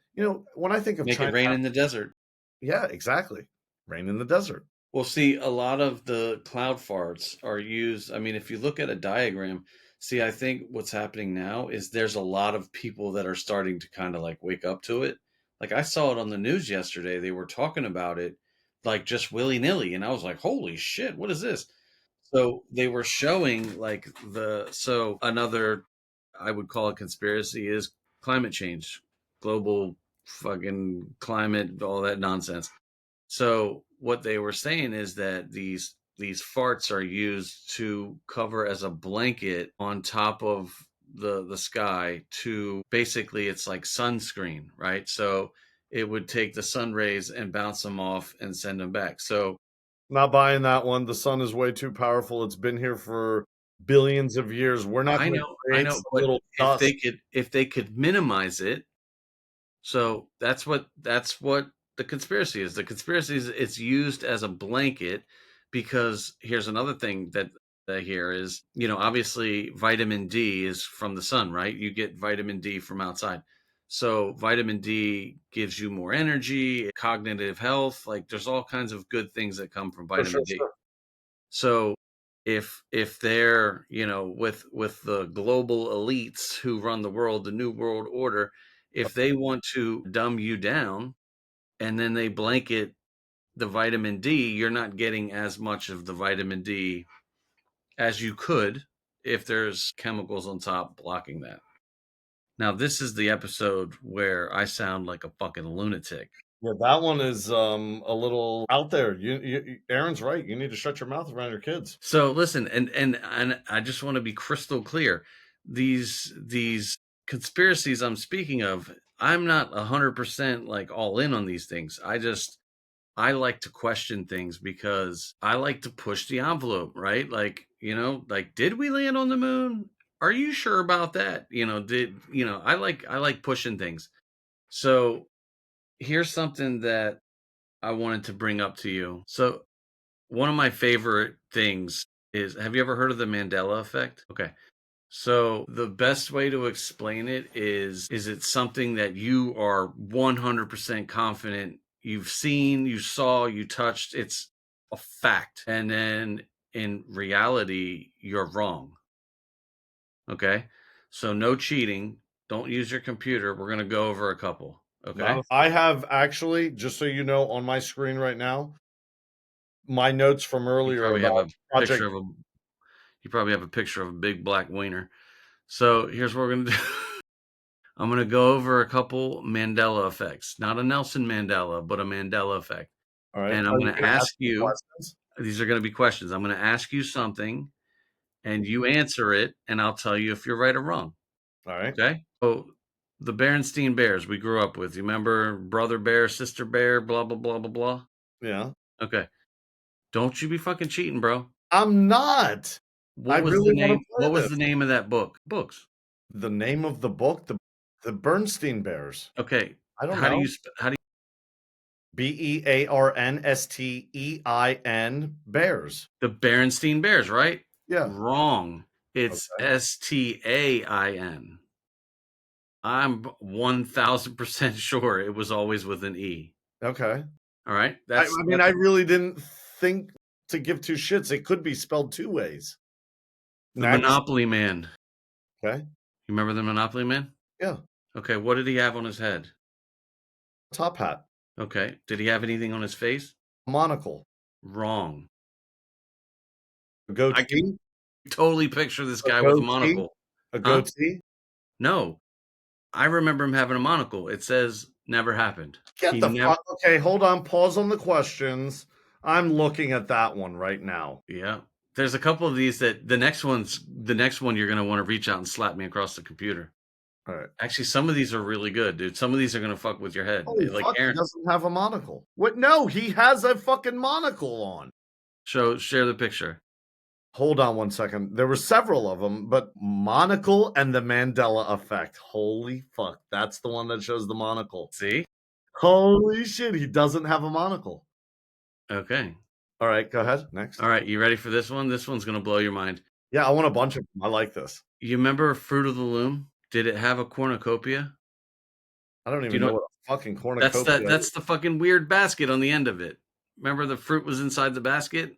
when I think of Make it China, rain in the desert. yeah, exactly. Rain in the desert. Well, see, a lot of the cloud farts are used. I mean, if you look at a diagram, see, I think what's happening now is there's a lot of people that are starting to kind of like wake up to it. Like I saw it on the news yesterday. They were talking about it like just willy nilly. And I was like, holy shit, what is this? So they were showing like so another, I would call it conspiracy, is climate change, global fucking climate, all that nonsense. So what they were saying is that these these farts are used to cover as a blanket on top of the sky to basically it's like sunscreen, right? So it would take the sun rays and bounce them off and send them back. So Not buying that one. The sun is way too powerful. It's been here for billions of years. We're not going to I create know, some but little dust. if they could minimize it, so that's what the conspiracy is. The conspiracy is it's used as a blanket because here's another thing that I hear is, obviously vitamin D is from the sun, right? You get vitamin D from outside. So vitamin D gives you more energy, cognitive health, like there's all kinds of good things that come from For sure, vitamin D. sure. So if they're, with the global elites who run the world, the new world order, if they want to dumb you down and then they blanket the vitamin D, you're not getting as much of the vitamin D as you could if there's chemicals on top blocking that. Now, this is the episode where I sound like a fucking lunatic. Yeah, that one is a little out there. Aaron's right. You need to shut your mouth around your kids. So listen, and I just want to be crystal clear. These conspiracies I'm speaking of, I'm not 100% like all in on these things. I like to question things because I like to push the envelope, right? Like, like did we land on the moon? Are you sure about that? I like pushing things. So, here's something that I wanted to bring up to you. So, one of my favorite things is, have you ever heard of the Mandela effect? Okay. So the best way to explain it is it something that you are 100% confident you've seen, you saw, you touched, it's a fact. And then in reality, you're wrong. Okay? So no cheating, don't use your computer. We're going to go over a couple, okay? I have actually, just so you know, on my screen right now, my notes from You earlier probably have about a Project. picture of a you probably have a picture of a big black wiener. So here's what we're going to do. I'm going to go over a couple Mandela effects, not a Nelson Mandela, but a Mandela effect. All right. And I'm Are you going to going to ask ask me you, questions? these are going to be questions. I'm going to ask you something and you answer it, and I'll tell you if you're right or wrong. All right. Okay. So, the Berenstein Bears we grew up with. You remember brother bear, sister bear, blah, blah, blah, blah, blah. Yeah. Okay. Don't you be fucking cheating, bro. I'm not. I What was the really want name? to play What was the this. name of that book? Books. The name of the book, the Bernstein Bears. Okay. I don't How do know. you, how do Bearnstein Bears. The Berenstein Bears, right? Yeah. Wrong. It's Okay. Stain. I'm 1000% sure it was always with an E. Okay. All right. I mean, I really didn't think to give two shits. It could be spelled two ways. The Next. Monopoly Man. Okay. You remember the Monopoly Man? Yeah. Okay. What did he have on his head? Top hat. Okay. Did he have anything on his face? Monocle. Wrong. A I can goatee. totally picture this A guy with a goatee. monocle. A Huh? goatee. No. I remember him having a monocle. It says never happened. Get He the never. fuck. Okay, hold on. Pause on the questions. I'm looking at that one right now. Yeah. There's a couple of these that the next one you're going to want to reach out and slap me across the computer. All right. Actually, some of these are really good, dude. Some of these are going to fuck with your head. Holy Like fuck, he Aaron, doesn't have a monocle. What? No, he has a fucking monocle on. share the picture. Hold on one second. There were several of them, but monocle and the Mandela effect. Holy fuck. That's the one that shows the monocle. See? Holy shit, he doesn't have a monocle. Okay. All right, go ahead. Next. All right, you ready for this one? This one's going to blow your mind. Yeah, I want a bunch of them. I like this. You remember Fruit of the Loom? Did it have a cornucopia? I don't Do you even know know what a fucking that's cornucopia is. the fucking weird basket on the end of it. Remember the fruit was inside the basket?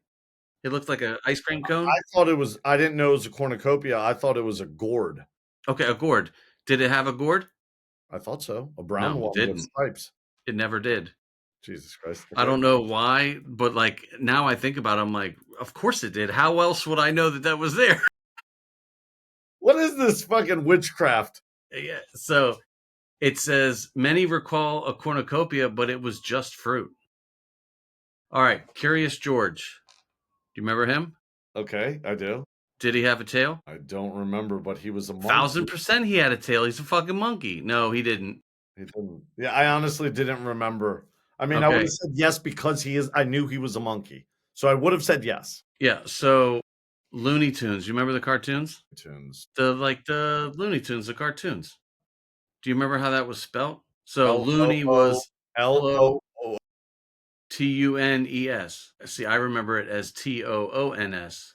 It looked like an ice cream cone? I didn't know it was a cornucopia. I thought it was a gourd. Okay, a gourd. Did it have a gourd? I thought so. A brown No, it one with didn't. stripes. It never did. Jesus Christ. I Okay. don't know why, but like now I think about it, I'm like, of course it did. How else would I know that that was there? What is this fucking witchcraft? Yeah. So it says many recall a cornucopia, but it was just fruit. All right, Curious George. Do you remember him? Okay, I do. Did he have a tail? I don't remember, but he was a monkey. 1000% he had a tail. He's a fucking monkey. No, he didn't. He didn't. Yeah, I honestly didn't remember. I mean, I would have Okay. said yes because I knew he was a monkey. So I would have said yes. Yeah. So Looney Tunes. You remember the cartoons? Tunes. The Looney Tunes, the cartoons. Do you remember how that was spelt? So L O loony O was L O O. Tunes. See, I remember it as Toons.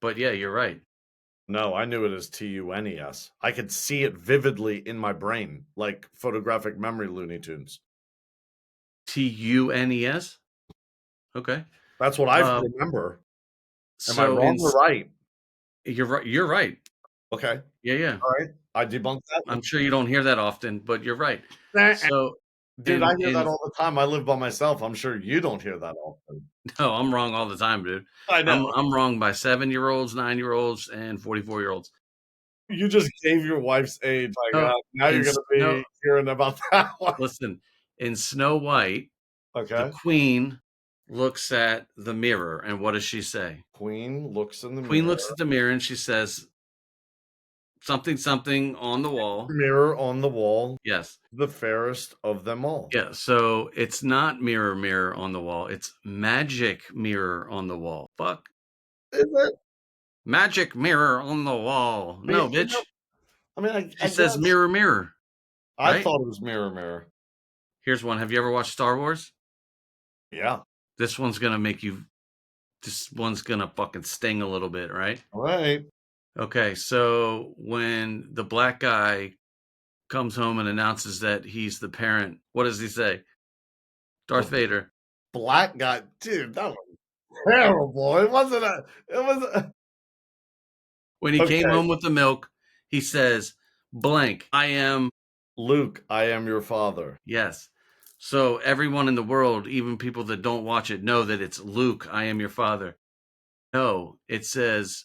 But yeah, you're right. No, I knew it as Tunes. I could see it vividly in my brain, like photographic memory Looney Tunes. Tunes. Okay. That's what I Uh, remember. Am I so wrong in or right? you're right. You're right. Okay. Yeah, yeah. All right. I debunked that one. I'm sure you don't hear that often, but you're right. Nah, So dude, I in hear that in all the time. I live by myself. I'm sure you don't hear that often. no, I'm wrong all the time, dude. I know. I'm wrong by 7-year-olds, 9-year-olds, and 44-year-olds. You just gave your wife's age. My No, God. Now in you're gonna Snow be hearing about that one. listen, in Snow White, the Okay. queen looks at the mirror, and what does she say? Queen looks in the Queen mirror. looks at the mirror and she says something something on the wall. Mirror on the wall, Yes. the fairest of them all. Yeah, so it's not mirror mirror on the wall. It's magic mirror on the wall. Fuck. Is it? Magic mirror on the wall. I mean, No, bitch. I mean, I She says guess mirror mirror, I right? thought it was mirror, mirror. Here's one. Have you ever watched Star Wars? Yeah. This one's gonna make you this one's gonna fucking sting a little bit, right? All right. Okay, so when the black guy comes home and announces that he's the parent, what does he say? The Darth Vader. black guy, dude, that was terrible. It wasn't a. It was a, When he came okay. home with the milk, he says, blank, I am. Luke, I am your father. Yes. So everyone in the world, even people that don't watch it, know that it's Luke, I am your father. No, it says,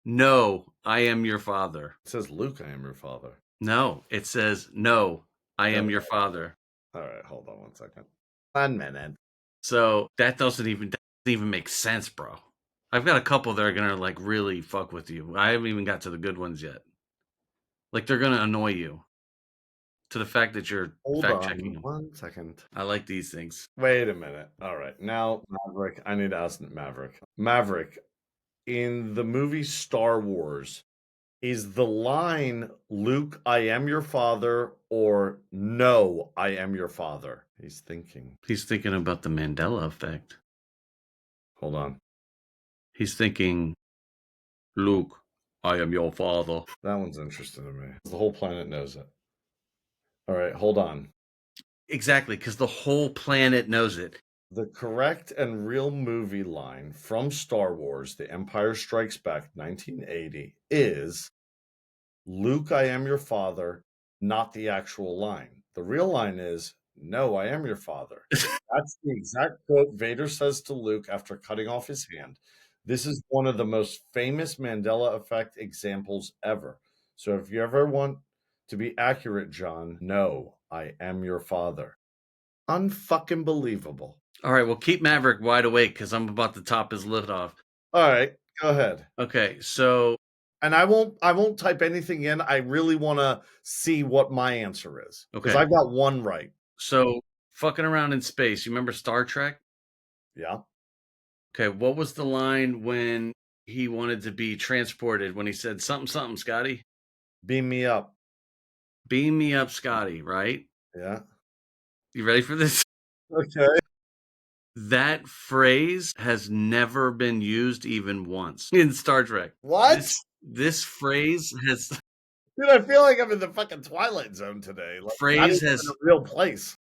no, I am your father. It says Luke, I am your father. No, it says, no, I No, am no. your father. All right, hold on 1 second. 1 minute. So that doesn't even make sense, bro. I've got a couple that are gonna like really fuck with you. I haven't even got to the good ones yet. Like they're gonna annoy you to the fact that you're Hold fact checking on them. 1 second. I like these things. Wait a minute. All right, now Maverick. I need to ask Maverick. Maverick, in the movie Star Wars, is the line Luke, I am your father, or no, I am your father? He's thinking. He's thinking about the Mandela effect. Hold on. He's thinking, Luke, I am your father. That one's interesting to me. The whole planet knows it. All right, hold on. Exactly, because the whole planet knows it. The correct and real movie line from Star Wars, The Empire Strikes Back, 1980, is Luke, I am your father, not the actual line. The real line is, no, I am your father. That's the exact quote Vader says to Luke after cutting off his hand. This is one of the most famous Mandela effect examples ever. So if you ever want to be accurate, John, no, I am your father. Unfucking believable. All right, well, keep Maverick wide awake because I'm about to top his lid off. All right, go ahead. Okay, so And I won't type anything in. I really want to see what my answer is because okay, I got one right. so fucking around in space. You remember Star Trek? Yeah. Okay, what was the line when he wanted to be transported? When he said something, something, Scotty? Beam me up. Beam me up, Scotty. Right? Yeah. You ready for this? Okay. That phrase has never been used even once in Star Trek. What? This phrase has Dude, I feel like I'm in the fucking Twilight Zone today. Like, not even phrase in a has real place.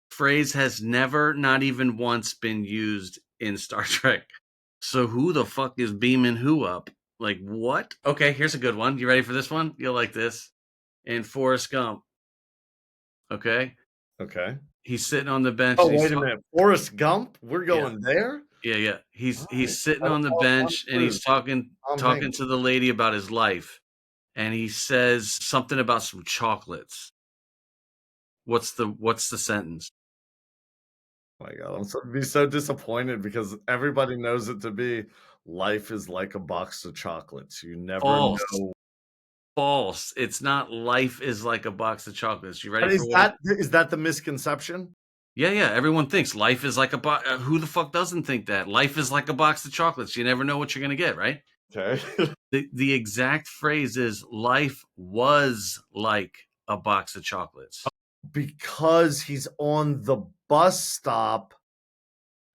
phrase has never, not even once, been used in Star Trek. So who the fuck is beaming who up? Like what? Okay, here's a good one. You ready for this one? You'll like this. In Forrest Gump, okay, Okay. he's sitting on the bench Oh, and he's wait a minute. Forrest Gump? We're yeah, going there? yeah, yeah. All right. He's sitting Out on the of one bench and he's cruise. Tom talking Hanks. to the lady about his life, and he says something about some chocolates. What's the sentence? Oh my God, I'm so be so disappointed because everybody knows it to be Life is like a box of chocolates. You never False. know. False. It's not life is like a box of chocolates. You ready But for what it is that the misconception? Yeah, yeah, everyone thinks life is like a box. Who the fuck doesn't think that? Life is like a box of chocolates. You never know what you're gonna get, right? Okay. The exact phrase is life was like a box of chocolates. Because he's on the bus stop.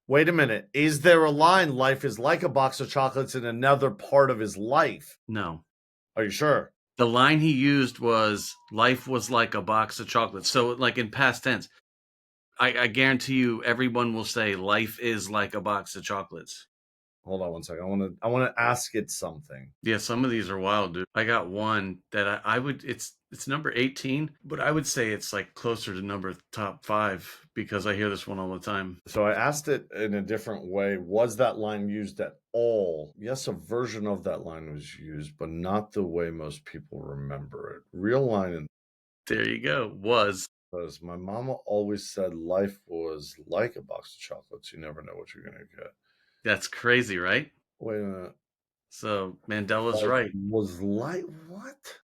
Wait a minute. Is there a line, life is like a box of chocolates, in another part of his life? No. Are you sure? The line he used was life was like a box of chocolates. So like in past tense, I guarantee you everyone will say life is like a box of chocolates. Hold on one second. I want to ask it something. Yeah, some of these are wild, dude. I got one that I would it's number 18, but I would say it's like closer to number top 5 because I hear this one all the time. So I asked it in a different way. Was that line used at all? Yes, a version of that line was used, but not the way most people remember it. Real line There you go. Was. was my mama always said life was like a box of chocolates. You never know what you're gonna get. That's crazy, right? Wait a minute. So Mandela's Life right. was like what?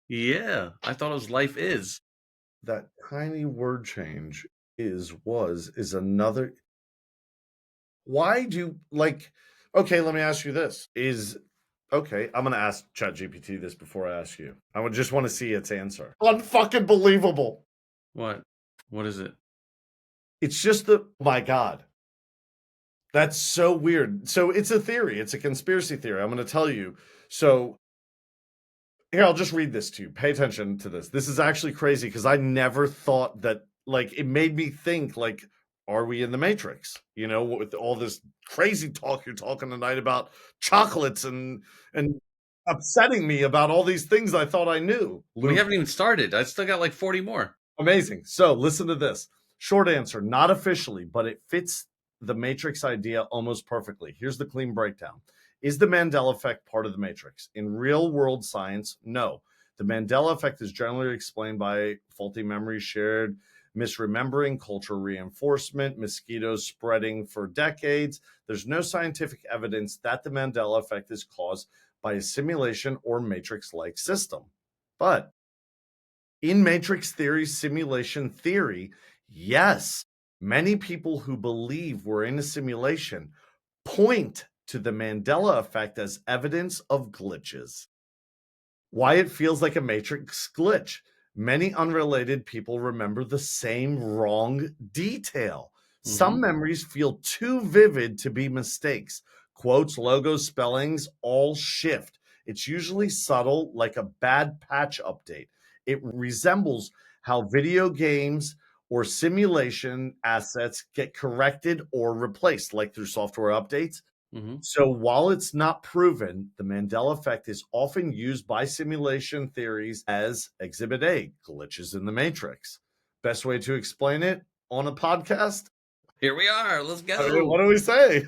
Yeah, I thought it was life is. That tiny word change is another. Why do like okay, let me ask you this. Is okay, I'm gonna ask ChatGPT this before I ask you. I would just want to see its answer. Unfucking believable. What? What is it? It's just the my God. That's so weird. So it's a theory, it's a conspiracy theory. I'm gonna tell you. So here, I'll just read this to you. Pay attention to this. This is actually crazy because I never thought that, like, it made me think, like, are we in the Matrix? You know, with all this crazy talk you're talking tonight about chocolates and upsetting me about all these things I thought I knew. We Luke, haven't even started. I still got like 40 more. amazing. So listen to this. Short answer, not officially, but it fits the Matrix idea almost perfectly. Here's the clean breakdown. Is the Mandela effect part of the Matrix? In real world science, no. The Mandela effect is generally explained by faulty memories shared, misremembering, cultural reinforcement, mosquitoes spreading for decades. There's no scientific evidence that the Mandela effect is caused by a simulation or matrix like system. But in matrix theory, simulation theory, yes, many people who believe we're in a simulation point to the Mandela effect as evidence of glitches. Why it feels like a matrix glitch. Many unrelated people remember the same wrong detail. Some Hmm. memories feel too vivid to be mistakes. Quotes, logos, spellings all shift. It's usually subtle, like a bad patch update. It resembles how video games or simulation assets get corrected or replaced, like through software updates. Hmm. So while it's not proven, the Mandela effect is often used by simulation theories as Exhibit A, glitches in the matrix. Best way to explain it on a podcast? Here we are. Let's I mean, what go. do we say?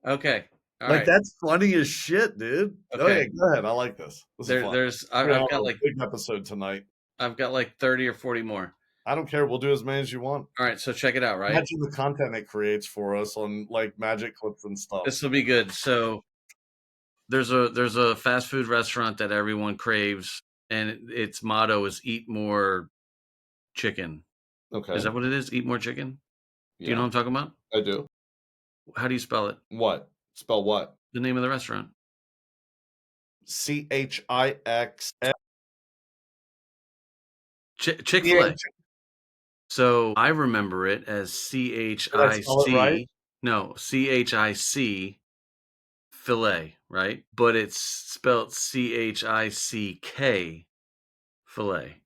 Okay. All Like right. that's funny as shit, dude. Okay. Okay, go ahead. I like this. This is There fun. there's We're gonna I've have got a like big episode tonight. 30 or 40 more. I don't care. We'll do as many as you want. All right, so check it out, right? Imagine the content it creates for us on like magic clips and stuff. This will be good. So there's a fast food restaurant that everyone craves, and its motto is eat more chicken. Is Okay. that what it is? Eat more chicken? Do you know Yeah, what I'm talking about? I do. How do you spell it? What? Spell what? The name of the restaurant. Chix. Chick-fil-A. So I remember it as Did I spell it right? CHIC. No, CHIC fillet, right? But it's spelled CHICK fillet.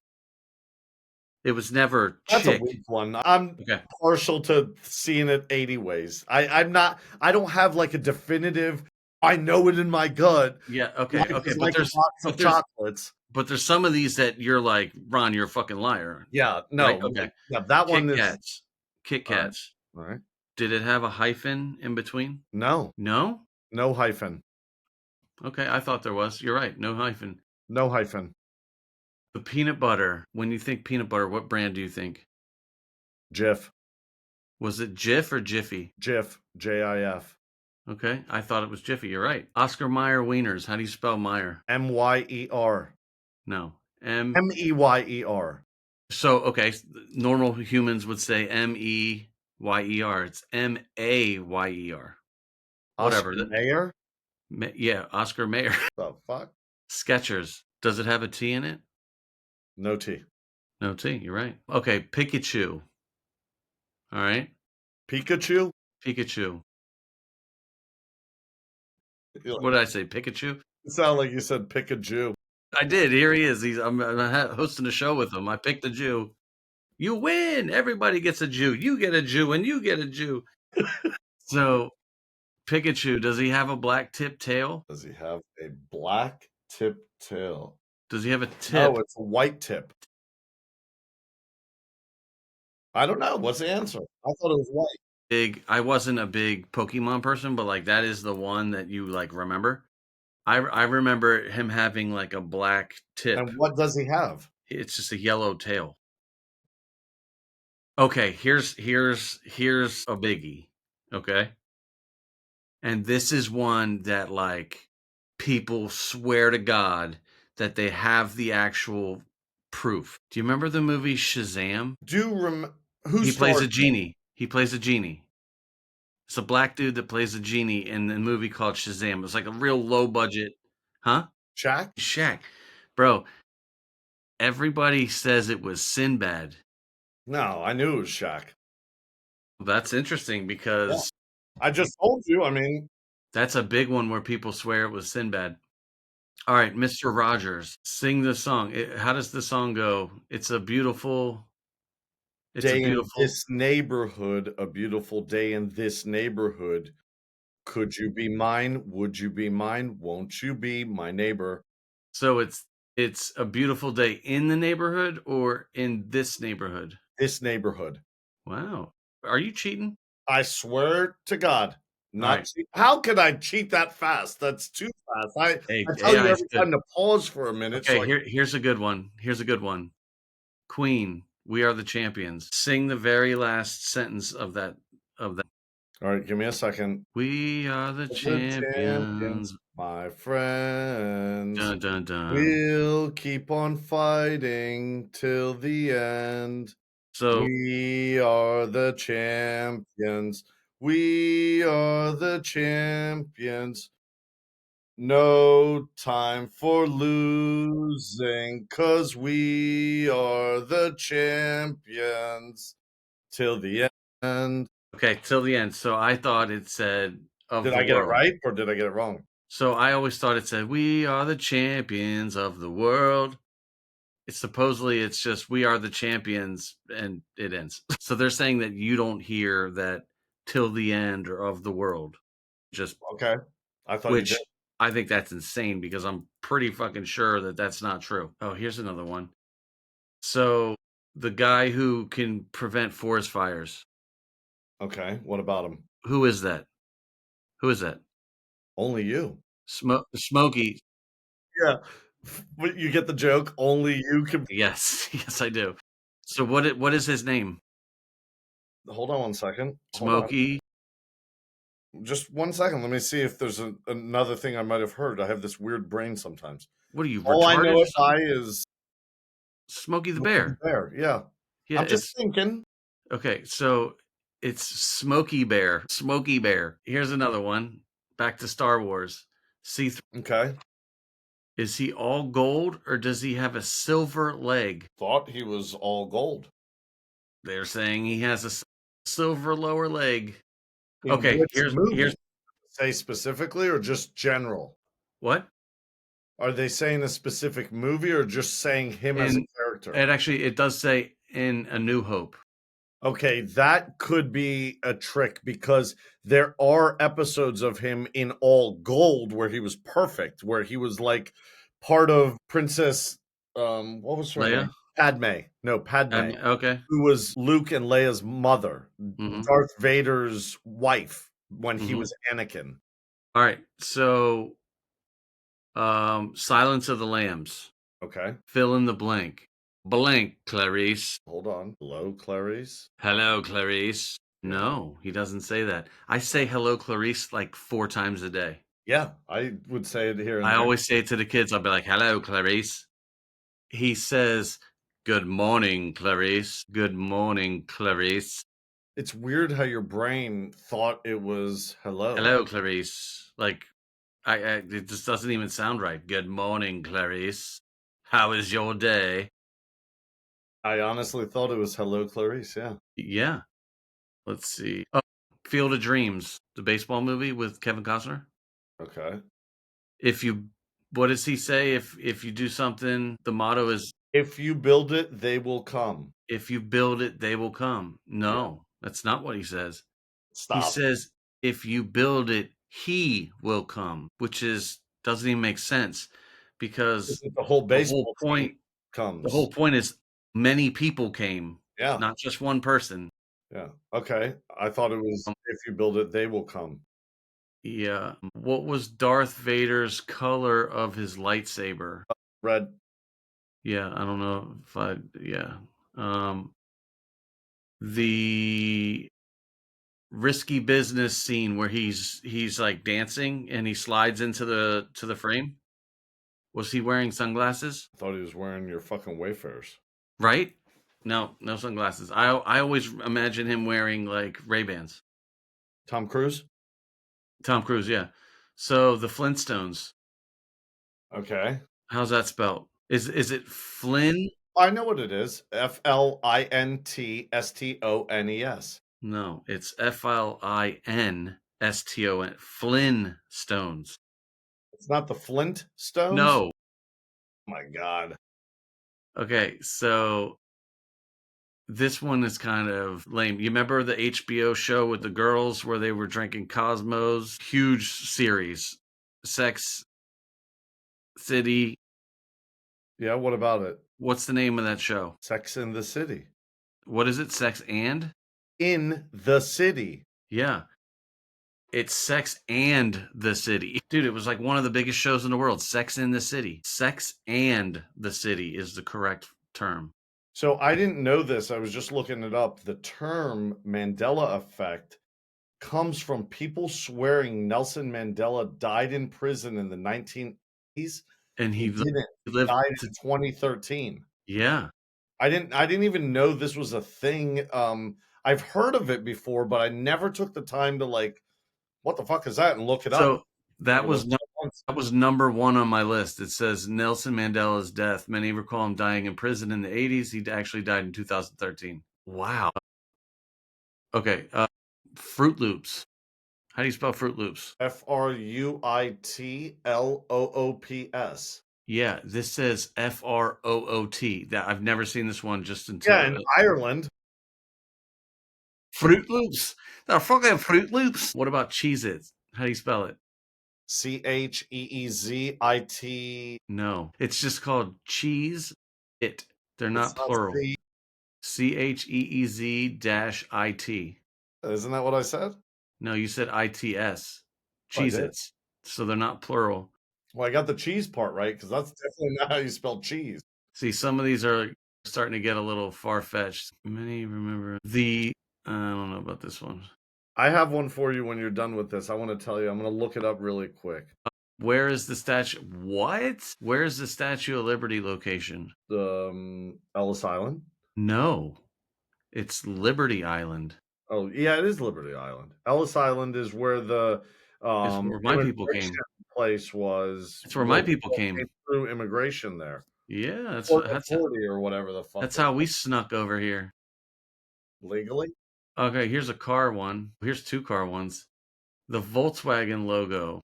It was never That's a chick. weak one. I'm Okay. partial to seeing it 80 ways. I'm not, I don't have like a definitive, I know it in my gut. Yeah, okay, Life okay, is like a box but of there's chocolates. but there's some of these that you're like, "Ron, you're a fucking liar." Yeah, Right? no, Okay. like, yeah, that Kit one is, Kats. Kit all right, Kats. all right. Did it have a hyphen in between? No, No? no hyphen, Okay, I thought there was. You're right, no hyphen. no hyphen. The peanut butter, when you think peanut butter, what brand do you think? Jif, Was it Jif or Jiffy? Jif, JIF. Okay, I thought it was Jiffy. You're right. Oscar Mayer wieners. How do you spell Meyer? Meyer. No. M. Meyer. So okay, normal humans would say Meyer. It's Mayer. Whatever. Oscar Mayer? Yeah, Oscar Mayer. The fuck? Skechers. Does it have a T in it? No T. No T. You're right. Okay, Pikachu. All right, Pikachu? Pikachu. You What did I say? Pikachu. sound like you said pick a Jew. I did. Here he is. I'm hosting a show with him. I picked a Jew. You win. Everybody gets a Jew. You get a Jew, and you get a Jew. So Pikachu, does he have a black tip tail? Does he have a black tip tail? Does he have a No, tip? it's a white tip. I don't know. What's the answer? I thought it was white. Big. I wasn't a big Pokemon person, but like that is the one that you like remember. I remember him having like a black tip. And what does he have? It's just a yellow tail. Okay, here's a biggie. Okay. And this is one that like people swear to God that they have the actual proof. Do you remember the movie Shazam? Who He plays stars a in it? genie. He plays a genie. It's a black dude that plays a genie in the movie called Shazam. It's like a real low budget, huh? Shaq? Shaq. Bro, everybody says it was Sinbad. No, I knew it was Shaq. That's interesting Yeah. because I just told you. I mean, that's a big one where people swear it was Sinbad. All right, Mr. Rogers, sing the song. How does the song go? It's a day in beautiful. this neighborhood, a beautiful day in this neighborhood. Could you be mine? Would you be mine? Won't you be my neighbor? So it's a beautiful day in the neighborhood or in this neighborhood? This neighborhood. Wow. Are you cheating? I swear to God, All not right. cheat. How could I cheat that fast? That's too fast. Hey, I tell you AI is every good. time to pause for a minute Okay, so I here's a good one. Here's a good one. Queen, we are the champions. Sing the very last sentence of that. All right, give me a second. We are the The champions, champions. my friends. Dun dun dun. We'll keep on fighting till the end. So We are the champions. We are the champions. No time for losing, 'cause we are the champions till the end. okay, till the end. So I thought it said of Did the I get it world. right or did I get it wrong? So I always thought it said we are the champions of the world. It's supposedly it's just we are the champions and it ends. So they're saying that you don't hear that till the end or of the world. Just Okay. I thought you did. which I think that's insane because I'm pretty fucking sure that that's not true. Oh, here's another one. So the guy who can prevent forest fires, Okay. What about him? who is that? Who is that? Only you. Smokey. Yeah. But you get the joke. Only you can. Yes, yes, I do. So what is his name? Hold on one second. Hold on. Smokey. Just one second. Let me see if there's another thing I might have heard. I have this weird brain sometimes. What are you All I retarded know or it by something? is Smokey the Smokey the Bear. Bear. Yeah. Yeah, I'm just it's thinking. okay. So it's Smokey Bear. Smokey Bear. Here's another one. Back to Star Wars. C3. Okay. Is he all gold or does he have a silver leg? Thought he was all gold. They're saying he has a silver lower leg. In Okay, which movie? here's Say specifically or just general? what? Are they saying a specific movie or just saying him as a In character? it actually it does say in A New Hope. Okay, that could be a trick because there are episodes of him in all gold where he was perfect, where he was like part of Princess what was her name? Leia? Padme. No, Padme, Okay. who was Luke and Leia's mother, Mhm. Darth Vader's wife when he Mhm. was Anakin. All right. So Silence of the Lambs. Okay. Fill in the blank. Blank, Clarice. Hold on. Hello, Clarice. Hello, Clarice. Yeah. No, he doesn't say that. I say hello, Clarice, like 4 times a day. Yeah, I would say it here and I there. always say it to the kids. I'll be like, "Hello, Clarice." He says, "Good morning, Clarice. Good morning, Clarice. It's weird how your brain thought it was hello. Hello, Clarice." Like, it just doesn't even sound right. Good morning, Clarice. How is your day? I honestly thought it was hello, Clarice. Yeah. Yeah. Let's see. Oh, Field of Dreams, the baseball movie with Kevin Costner. Okay. If you, what does he say? If you do something, the motto is, If you build it, they will come. if you build it, they will come. Yeah. No, that's not what he says. He Stop. says, if you build it, he will come, which is doesn't even make sense because The whole the whole baseball team point the comes. whole point is many people came, Yeah. not just one person. Yeah. Okay. I thought it was Um, if you build it, they will come. yeah. What was Darth Vader's color of his lightsaber? Red. Yeah, I don't know if I yeah. Um, the risky business scene where he's like dancing and he slides into the frame. Was he wearing sunglasses? I thought he was wearing your fucking Wayfarers. Right? No, no sunglasses. I always imagine him wearing like Ray-Bans. Tom Cruise? Tom Cruise, yeah. So the Flintstones, Okay. how's that spelled? Is it Flynn? I know what it is. Flintstones. No, it's Flinston. Flintstones. It's not the Flint Stones? No. Oh my god. Okay, so this one is kind of lame. You remember the HBO show with the girls where they were drinking Cosmos? Huge series. Sex City. Yeah, what about it? What's the name of that show? Sex in the City. What is it? Sex and? In the City. Yeah. It's Sex and the City. Dude, it was like one of the biggest shows in the world. Sex in the City. Sex and the City is the correct term. So I didn't know this. I was just looking it up. The term Mandela effect comes from people swearing Nelson Mandela died in prison in the 1980s. And He didn't. he He lived died to, in 2013. yeah. I didn't even know this was a thing. I've heard of it before, but I never took the time to like, what the fuck is that? And look it up. So that It was was that was number one on my list. It says Nelson Mandela's death. Many recall him dying in prison in the 80s. He actually died in 2013. Wow. Okay. Fruit Loops. How do you spell Fruit Loops? Fruitloops. Yeah, this says Froot. That I've never seen this one just Yeah, until in Ireland. Fruit Loops. They're fucking Fruit Loops. What about Cheez Its? How do you spell it? Cheezit. No, it's just called Cheese It. They're It's not not plural. C. CHEEZ-IT. Isn't that what I said? No, you said ITS. Oh, I Cheez did. Its. So they're not plural. Well, I got the cheese part right because that's definitely not how you spell cheese. See, some of these are starting to get a little far fetched. Many remember the. I don't know about this one. I have one for you when you're done with this. I want to tell you. I'm going to look it up really quick. Where is the statue? What? Where is the Statue of Liberty location? Ellis Island. No, it's Liberty Island. Oh, yeah, it is Liberty Island. Ellis Island is where the It's where my people immigration came. place was, It's where where my people people came came. through immigration there. Yeah, Port Authority or whatever the fuck that's they how call we snuck over here. it. Legally. Okay, here's a car one. Here's two car ones. The Volkswagen logo.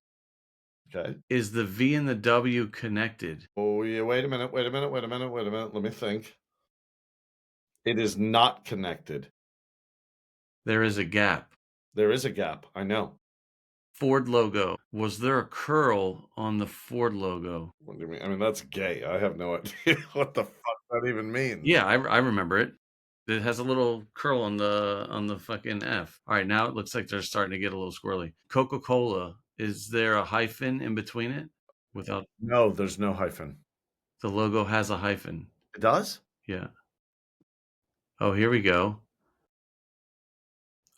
Okay. Is the V and the W connected? Oh, yeah. Wait a minute. Let me think. It is not connected. There is a gap. There is a gap. I know. Ford logo. Was there a curl on the Ford logo? What do you mean? I mean, that's gay. I have no idea what the fuck that even means. Yeah, I remember it. It has a little curl on the fucking F. All right, now it looks like they're starting to get a little squirrely. Coca-Cola. Is there a hyphen in between it? Without No, there's no hyphen. the logo has a hyphen. It does? Yeah. Oh, here we go.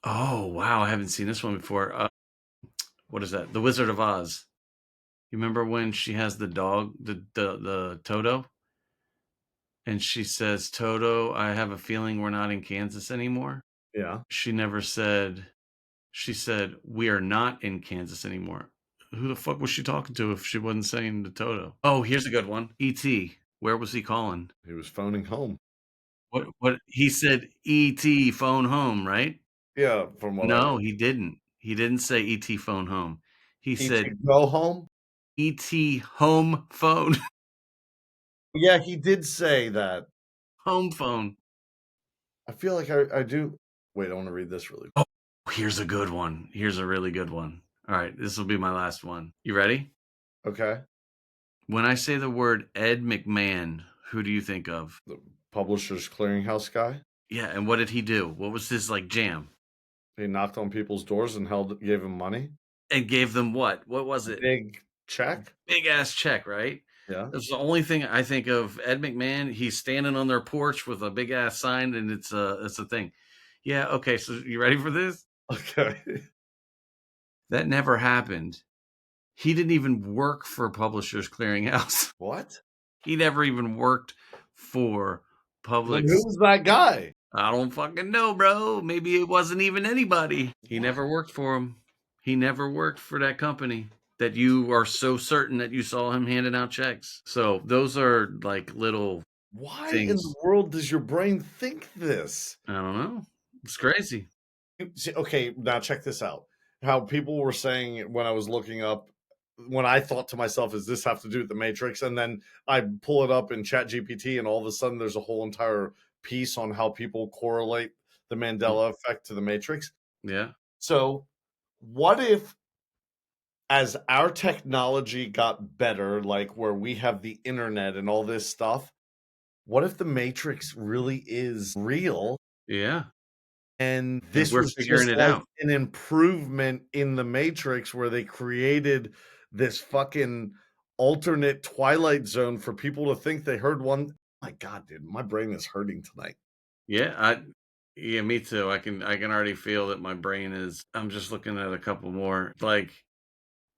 Oh wow, I haven't seen this one before. What is that? The Wizard of Oz. You remember when she has the dog, the Toto, and she says, "Toto, I have a feeling we're not in Kansas anymore." Yeah. She never said. She said, "We are not in Kansas anymore." Who the fuck was she talking to if she wasn't saying to Toto? Oh, here's a good one. E.T. Where was he calling? He was phoning home. What he said? E.T. phone home, right? Yeah, from what I No, he didn't. He didn't say E.T. phone home. He E.T. said go home? E.T. home phone. Yeah, he did say that. Home phone. I feel like I do. Wait, I want to read this really Oh, here's a good one. Here's a really good one. All right, this will be my last one. You ready? quick. Okay. When I say the word Ed McMahon, who do you think of? The Publishers Clearinghouse guy. Yeah, and what did he do? What was his like jam? He knocked on people's doors and gave him money. And gave them what? What was A it? big check. Big ass check, right? Yeah. That's the only thing I think of Ed McMahon. He's standing on their porch with a big ass sign, and it's a thing. Yeah, okay. So you ready for this? Okay. That never happened. He didn't even work for Publishers Clearinghouse. What? He never even worked for Then who Publix. was that guy? I don't fucking know, bro. Maybe it wasn't even anybody. He What? never worked for him. He never worked for that company that you are so certain that you saw him handing out checks. So those are like little Why in the things. world does your brain think this? I don't know. It's crazy. See, okay, now check this out. How people were saying when I was looking up, when I thought to myself, "Does this have to do with the Matrix?" And then I pull it up in Chat GPT, and all of a sudden, there's a whole entire piece on how people correlate the Mandela effect to the Matrix. Yeah. So, what if, as our technology got better, like where we have the internet and all this stuff, what if the Matrix really is real? Yeah. And And this we're was figuring just it like out. an improvement in the Matrix where they created this fucking alternate Twilight Zone for people to think they heard one. My God, dude, my brain is hurting tonight. Yeah, yeah, me too. I can already feel that my brain is I'm just looking at a couple more. Like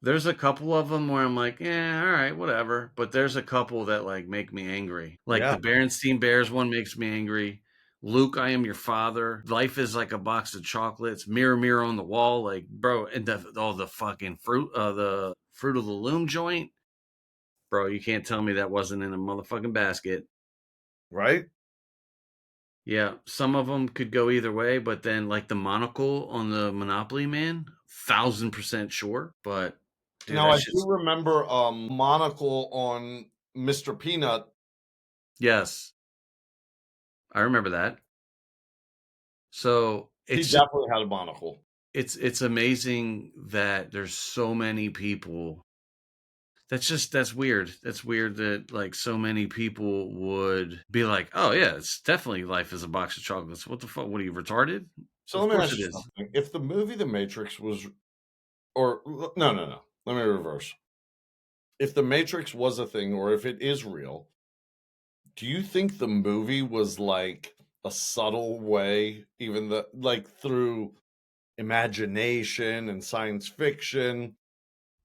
there's a couple of them where I'm like, "Yeah, all right, whatever." But there's a couple that like make me angry. Like Yeah, the Berenstein Bears one makes me angry. Luke, I am your father. Life is like a box of chocolates. Mirror, mirror on the wall. Like, bro, and all the fucking the fruit of the loom joint, bro. You can't tell me that wasn't in a motherfucking basket. right? Yeah, some of them could go either way, but then like the monocle on the Monopoly Man, 1,000% sure. But dude, Now that I do shit's remember monocle on Mr. Peanut. yes, I remember that. So He it's just definitely had a monocle. it's amazing that there's so many people. That's weird. That's weird that like so many people would be like, oh yeah, it's definitely life is a box of chocolates. What the fuck? What are you retarded? So Of let me course ask it you is. something. If the movie The Matrix was, or no, no, no, let me reverse. If The Matrix was a thing, or if it is real, do you think the movie was like a subtle way, even the like through imagination and science fiction,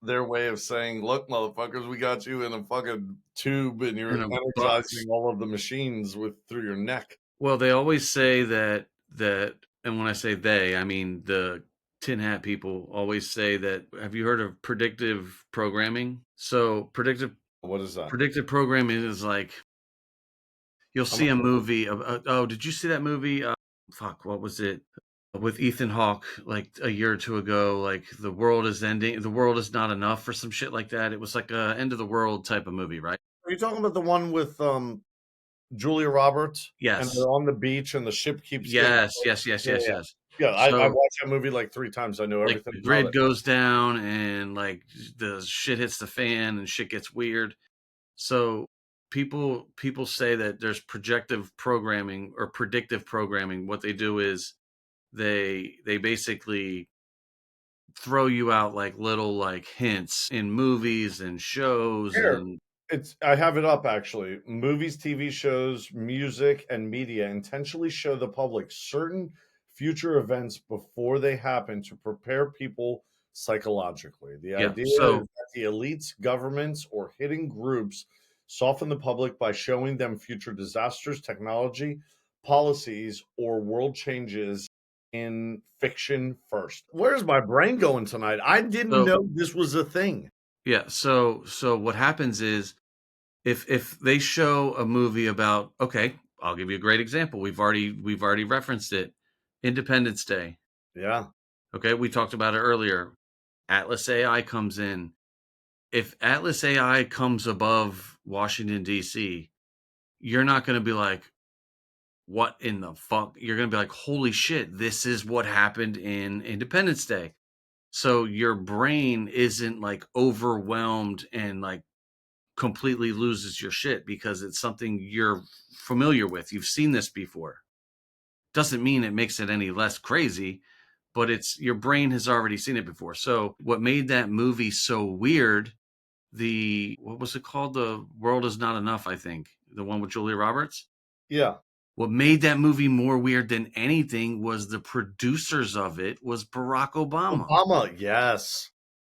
their way of saying, "Look, motherfuckers, we got you in a fucking tube, and In you're a box. energizing all of the machines with through your neck." Well, they always say that, and when I say they, I mean the tin hat people always say that. Have you heard of predictive programming? So What is that? predictive programming is like you'll I'm see not, a movie. Oh, did you see that movie? Fuck, what was it? With Ethan Hawke, like a year or two ago, like the world is ending, the world is not enough, or some shit like that. It was like a end of the world type of movie, right? are you talking about the one with Julia Roberts and Yes, they're on the beach and the ship keeps getting yes, yes, yes, yeah, yes, yeah. yes. Yeah, I So watched that movie like 3 times. I know like everything the about grid it. goes down and like the shit hits the fan and shit gets weird. So people say that there's projective programming or predictive programming. What they do is they basically throw you out like little like hints in movies and shows Here, and I have it up actually. Movies, TV shows, music, and media intentionally show the public certain future events before they happen to prepare people psychologically. The Yeah. idea is So that the elites, governments, or hidden groups soften the public by showing them future disasters, technology, policies, or world changes in fiction first. Where's my brain going tonight? I didn't so know this was a thing. yeah, so what happens is if they show a movie about, okay, I'll give you a great example. We've already referenced it. Independence Day. Yeah. Okay, we talked about it earlier. Atlas AI comes in. If Atlas AI comes above Washington D.C., you're not going to be like, what in the fuck? You're going to be like, holy shit, this is what happened in Independence Day. So your brain isn't like overwhelmed and like completely loses your shit because it's something you're familiar with. You've seen this before. Doesn't mean it makes it any less crazy, but it's your brain has already seen it before. So what made that movie so weird, the what was it called? The World Is Not Enough, I think. The one with Julia Roberts. Yeah. What made that movie more weird than anything was the producers of it was Barack Obama. Obama, yes.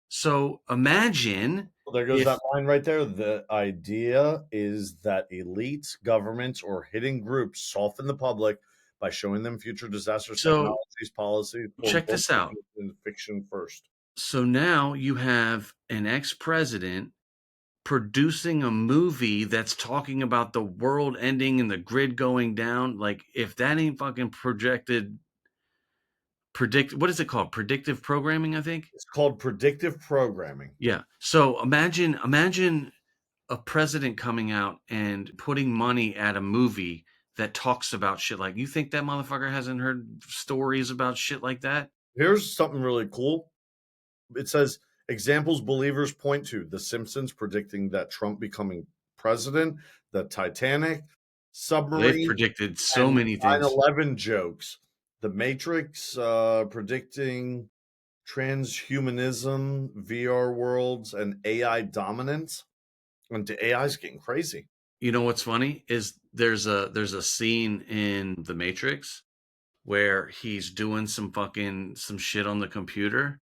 So imagine Well, there goes that if line right there. The idea is that elites, governments, or hidden groups soften the public by showing them future disasters, so technologies, policies, or check world this out. changes in fiction first. So now you have an ex-president producing a movie that's talking about the world ending and the grid going down. Like if that ain't fucking predict what is it called? Predictive programming, I think. It's called predictive programming. Yeah. So imagine a president coming out and putting money at a movie that talks about shit like you think that motherfucker hasn't heard stories about shit like that? Here's something really cool. It says examples believers point to: The Simpsons predicting that Trump becoming president, the Titanic, They've submarine, predicted so and many things. 9/11 jokes. The Matrix predicting transhumanism, VR worlds, and AI dominance. And the AI is getting crazy. You know what's funny is there's a scene in The Matrix where he's doing some shit on the computer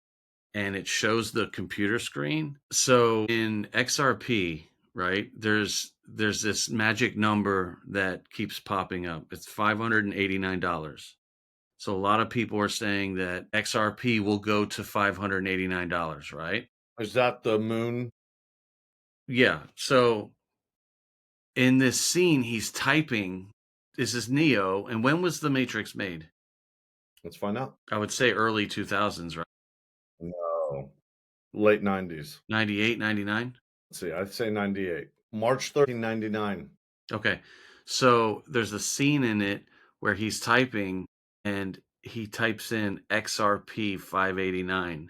and it shows the computer screen. So in XRP, right, there's this magic number that keeps popping up. It's $589. So a lot of people are saying that XRP will go to $589, right? Is that the moon? Yeah. So in this scene, he's typing. This is Neo. And when was The Matrix made? Let's find out. I would say early 2000s, right? No. Late 90s. 98, 99. Let's see. I'd say 98. March 13, 99. Okay. So there's a scene in it where he's typing and he types in XRP 589.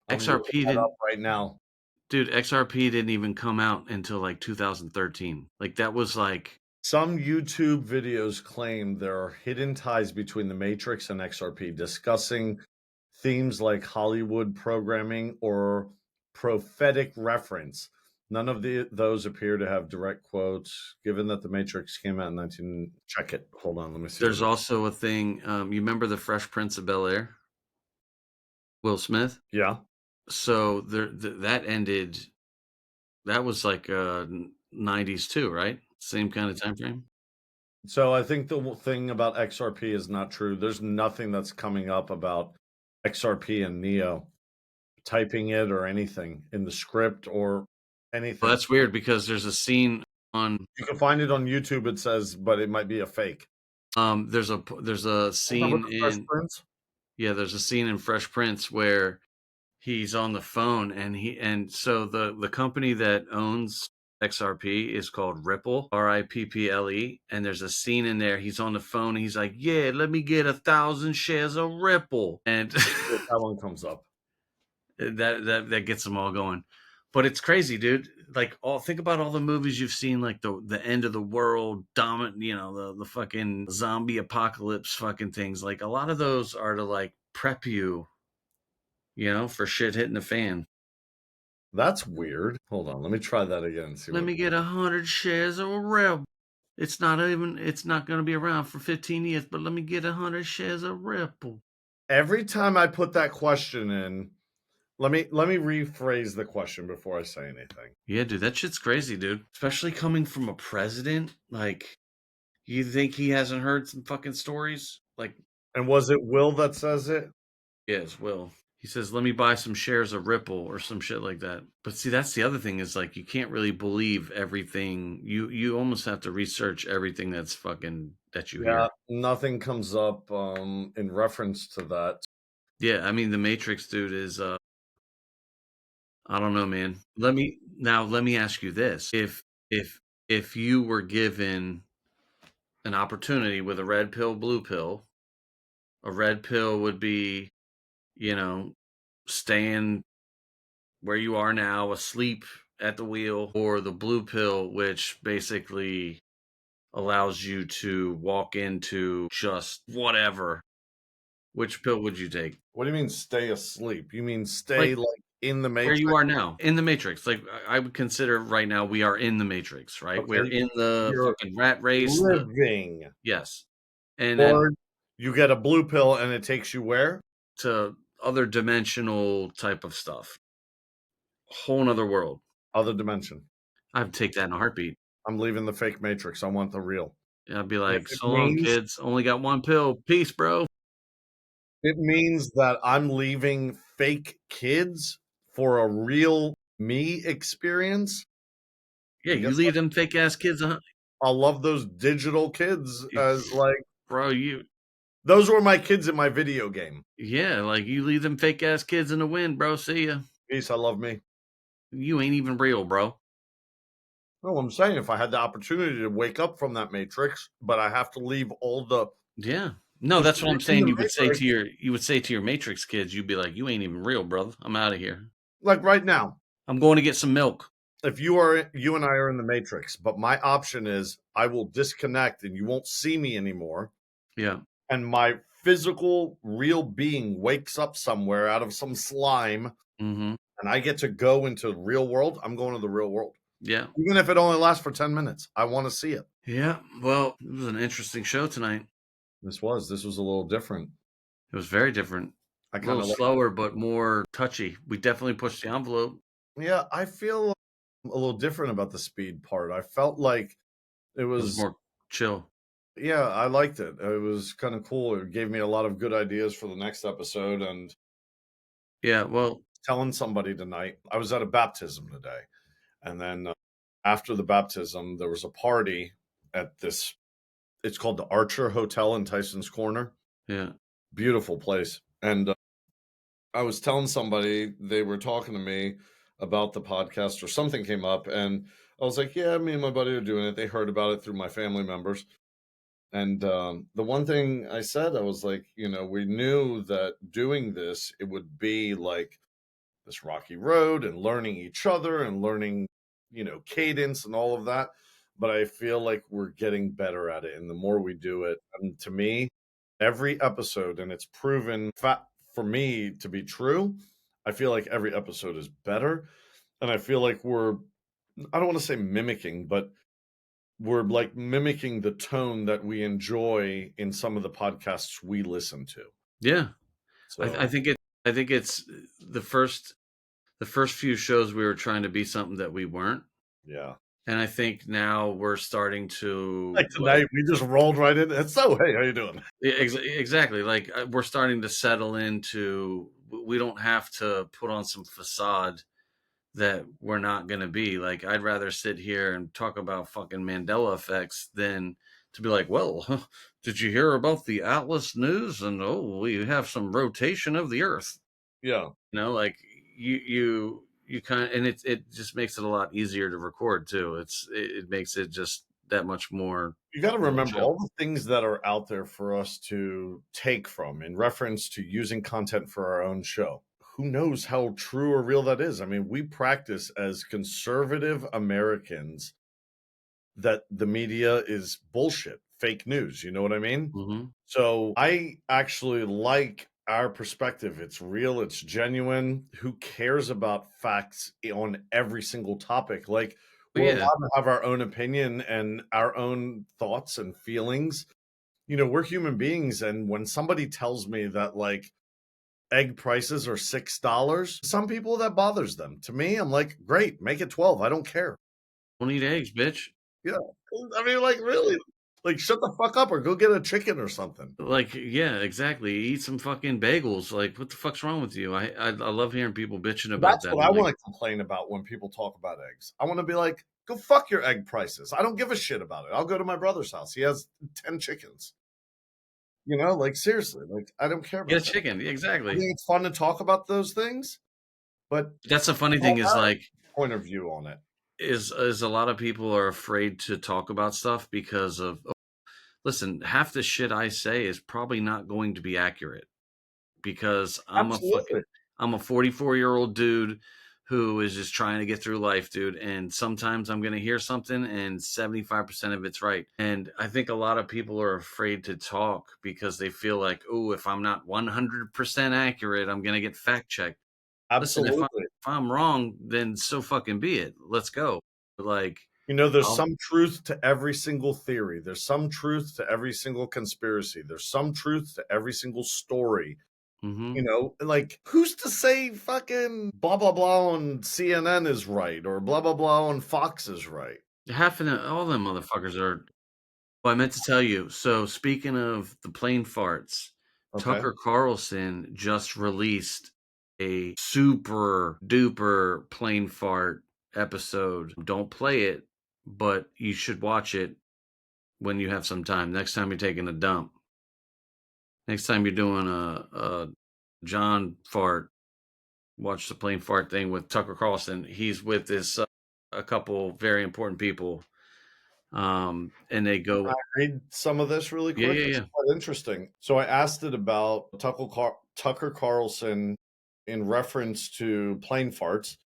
I'm looking XRP that up didn't, right now. dude, XRP didn't even come out until like 2013. Like that was like, Some YouTube videos claim there are hidden ties between the Matrix and XRP, discussing themes like Hollywood programming or prophetic reference. None of those appear to have direct quotes. Given that the Matrix came out in 19, check it. Hold on, let me see what there's it. also a thing. You remember the Fresh Prince of Bel Air, Will Smith? Yeah. So that ended. That was like 90s too, right? Same kind of time frame. So I think the thing about XRP is not true. There's nothing that's coming up about XRP and Neo typing it or anything in the script or Well, anything. that's weird because there's a scene on You can find it on YouTube. It says, but it might be a fake. there's a Remember scene the Fresh in Prince? yeah, there's a scene in Fresh Prince where he's on the phone and so the company that owns XRP is called Ripple, Ripple, and there's a scene in there he's on the phone and he's like, "Yeah, let me get 1,000 shares of Ripple." And If that one comes up. that gets them all going. But it's crazy, dude. Like all think about all the movies you've seen, like the end of the world, dominant, the fucking zombie apocalypse fucking things. Like a lot of those are to like prep you, for shit hitting the fan. That's weird. Hold on. Let me try that again and see Let what. me get 100 shares of a rebel. It's not gonna be around for 15 years, but let me get 100 shares of Ripple. Every time I put that question in, let me rephrase the question before I say anything. Yeah, dude, that shit's crazy, dude. Especially coming from a president. Like, you think he hasn't heard some fucking stories? Like, And was it Will that says it? yes, Will. He says, "Let me buy some shares of Ripple," or some shit like that. But see, that's the other thing is like you can't really believe everything. You almost have to research everything that's fucking that you Yeah, hear. nothing comes up in reference to that. Yeah, I mean, the Matrix dude is I don't know, man. Let me ask you this. If if you were given an opportunity with a red pill, blue pill, a red pill would be, you know, staying where you are now, asleep at the wheel, or the blue pill, which basically allows you to walk into just whatever. Which pill would you take? What do you mean stay asleep? You mean stay Like like in the where you matrix? are now in the matrix. Like I would consider right now we are in the matrix, right? We're Okay, in the you're fucking rat race. The living. yes, and then Or you get a blue pill and it takes you where? to other dimensional type of stuff, whole nother world. Other dimension. I'd take that in a heartbeat. I'm leaving the fake matrix. I want the real. And I'd be And if like, it "So long, means kids. Only got one pill. Peace, bro." it means that I'm leaving fake kids for a real me experience, Yeah, I you guess leave them fake ass kids. I'll love those digital kids as like Bro, you those were my kids in my video game. yeah, like you leave them fake ass kids in the wind, bro. See ya. Peace, I love me. You ain't even real, bro. No, I'm saying if I had the opportunity to wake up from that matrix, but I have to leave all the Yeah. No, because that's when what I'm you're in saying. the matrix, You would say to your Matrix kids, you'd be like, "You ain't even real, brother. I'm out of here. like right now, I'm going to get some milk." if you and I are in the matrix, but my option is I will disconnect and you won't see me anymore, Yeah. and my physical real being wakes up somewhere out of some slime Mhm. and I get to go into the real world, I'm going to the real world. Yeah. Even if it only lasts for 10 minutes. I want to see it. Yeah. Well, it was an interesting show tonight. This was a little different. It was very different. I A kind little of like slower, but more touchy. We definitely pushed the envelope. yeah, I feel a little different about the speed part. I felt like it It was was more chill. yeah, I liked it. It was kind of cool. It gave me a lot of good ideas for the next episode and Yeah. Well, telling somebody tonight. I was at a baptism today. And then after the baptism, there was a party at this it's called the Archer Hotel in Tyson's Corner. yeah. Beautiful place. And I was telling somebody, they were talking to me about the podcast or something came up and I was like, yeah, me and my buddy are doing it. They heard about it through my family members. And the one thing I said, I was like, we knew that doing this, it would be like this rocky road and learning each other and learning, cadence and all of that. But I feel like we're getting better at it. And the more we do it, and to me, every episode, and it's proven for me to be true, I feel like every episode is better. And I feel like I don't want to say mimicking, but we're like mimicking the tone that we enjoy in some of the podcasts we listen to. Yeah. I So, think I think it's the first few shows we were trying to be something that we weren't. yeah. And I think now we're starting to Like tonight, we just rolled right in. And so, hey, how you doing? exactly like we're starting to settle into we don't have to put on some facade that we're not going to be like I'd rather sit here and talk about fucking Mandela effects than to be like, well, huh, did you hear about the Atlas news? And oh, we have some rotation of the earth. Yeah. Like you kind of, and it just makes it a lot easier to record too. It makes it just that much more You got to remember chill. all the things that are out there for us to take from in reference to using content for our own show. Who knows how true or real that is? I mean, we practice as conservative Americans that the media is bullshit, fake news. You know what I mean? Hmm. So I actually like our perspective. It's real, it's genuine. Who cares about facts on every single topic? Like, But We're yeah, allowed to have our own opinion and our own thoughts and feelings. We're human beings, and when somebody tells me that, like, egg prices are $6, some people that bothers them. To me, I'm like, "Great, make it 12, I don't care." don't eat eggs, bitch. Yeah. I mean, like, really? Like, shut the fuck up or go get a chicken or something. Like, yeah, exactly. Eat some fucking bagels. Like, what the fuck's wrong with you? I love hearing people bitching about That's that. what I'm I like, wanna complain about when people talk about eggs. I wanna be like, "Go fuck your egg prices. I don't give a shit about it. I'll go to my brother's house. He has 10 chickens." Like, seriously, like, I don't care get a about that. chicken. Yeah, I exactly. think it's fun to talk about those things, but That's the funny all thing is our like point of view on it. is a lot of people are afraid to talk about stuff because of listen, half the shit I say is probably not going to be accurate because Absolutely. I'm a 44-year-old dude who is just trying to get through life, dude. And sometimes I'm gonna hear something and 75% of it's right. And I think a lot of people are afraid to talk because they feel like, oh, if I'm not 100% accurate, I'm gonna get fact checked. Listen, Absolutely. if I'm wrong, then so fucking be it. Let's go. Like, There's I'll some truth to every single theory. There's some truth to every single conspiracy. There's some truth to every single story. mhm. Like, who's to say fucking blah blah blah on CNN is right or blah blah blah on Fox is right? Half of them, all them motherfuckers are. Well, I meant to tell you. So speaking of the plane farts, Okay. Tucker Carlson just released a super duper plane fart episode. Don't play it, but you should watch it when you have some time. Next time you're taking a dump. Next time you're doing a John fart. Watch the plane fart thing with Tucker Carlson. He's with this a couple very important people, and they Can I go, read some of this really yeah, quick? yeah, It's yeah. quite interesting. So I asked it about Tucker Carlson in reference to plane farts,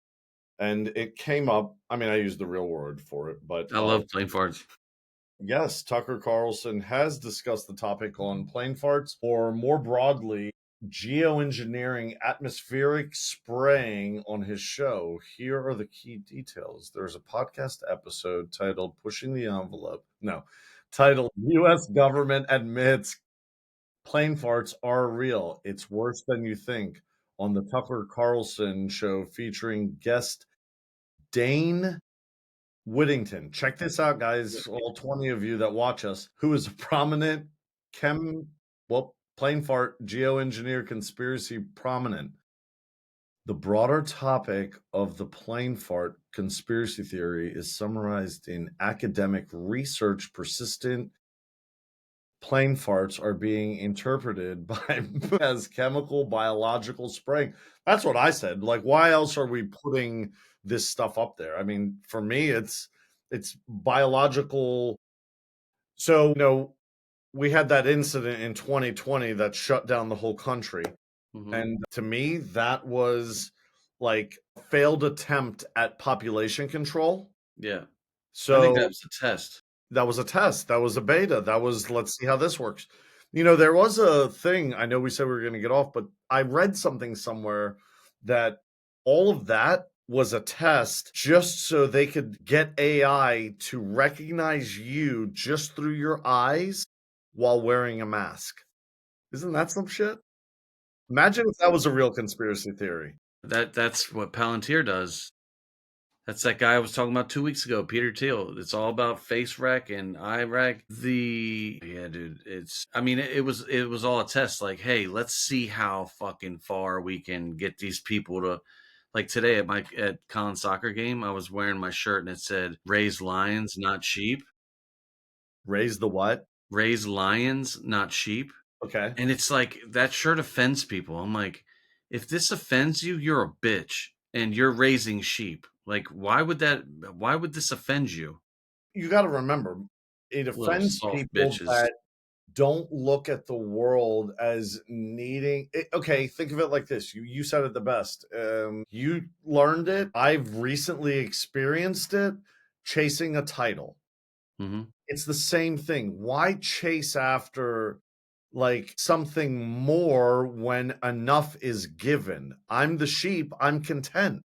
and it came up. I mean, I used the real word for it, but I love plane farts. yes, Tucker Carlson has discussed the topic on plane farts, or more broadly, geoengineering atmospheric spraying on his show. Here are the key details. There's a podcast episode titled Pushing the Envelope. No, titled US Government Admits Plane Farts Are Real. It's Worse Than You Think on the Tucker Carlson show featuring guest Dane Whittington. Check this out, guys, all 20 of you that watch us, who is a prominent chem, plane fart geoengineer conspiracy prominent. The broader topic of the plane fart conspiracy theory is summarized in academic research. Persistent plane farts are being interpreted by as chemical biological spraying. That's what I said. Like, why else are we putting this stuff up there? I mean, for me, it's biological. So, we had that incident in 2020 that shut down the whole country. Mhm. And to me, that was like a failed attempt at population control. Yeah. I think that So was a test. that was a test. That was a beta. That was, let's see how this works. There was a thing, I know we said we were going to get off, but I read something somewhere that all of that was a test just so they could get AI to recognize you just through your eyes while wearing a mask. Isn't that some shit? Imagine if that was a real conspiracy theory. That's what Palantir does. That's that guy I was talking about 2 weeks ago, Peter Thiel. It's all about face rec and eye rec. Yeah, dude, I mean, it was all a test. Like, hey, let's see how fucking far we can get these people to. Like today at Colin's soccer game, I was wearing my shirt and it said "Raise lions, not sheep." Raise the what? Raise lions, not sheep. Okay. And it's like that shirt offends people. I'm like, if this offends you, you're a bitch and you're raising sheep. Like, why would this offend you? You got to remember, it Little offends soft people bitches. that don't look at the world as needing it. Okay, think of it like this. You said it the best. You learned it. I've recently experienced it chasing a title. Hmm. It's the same thing. Why chase after like something more when enough is given? I'm the sheep, I'm content.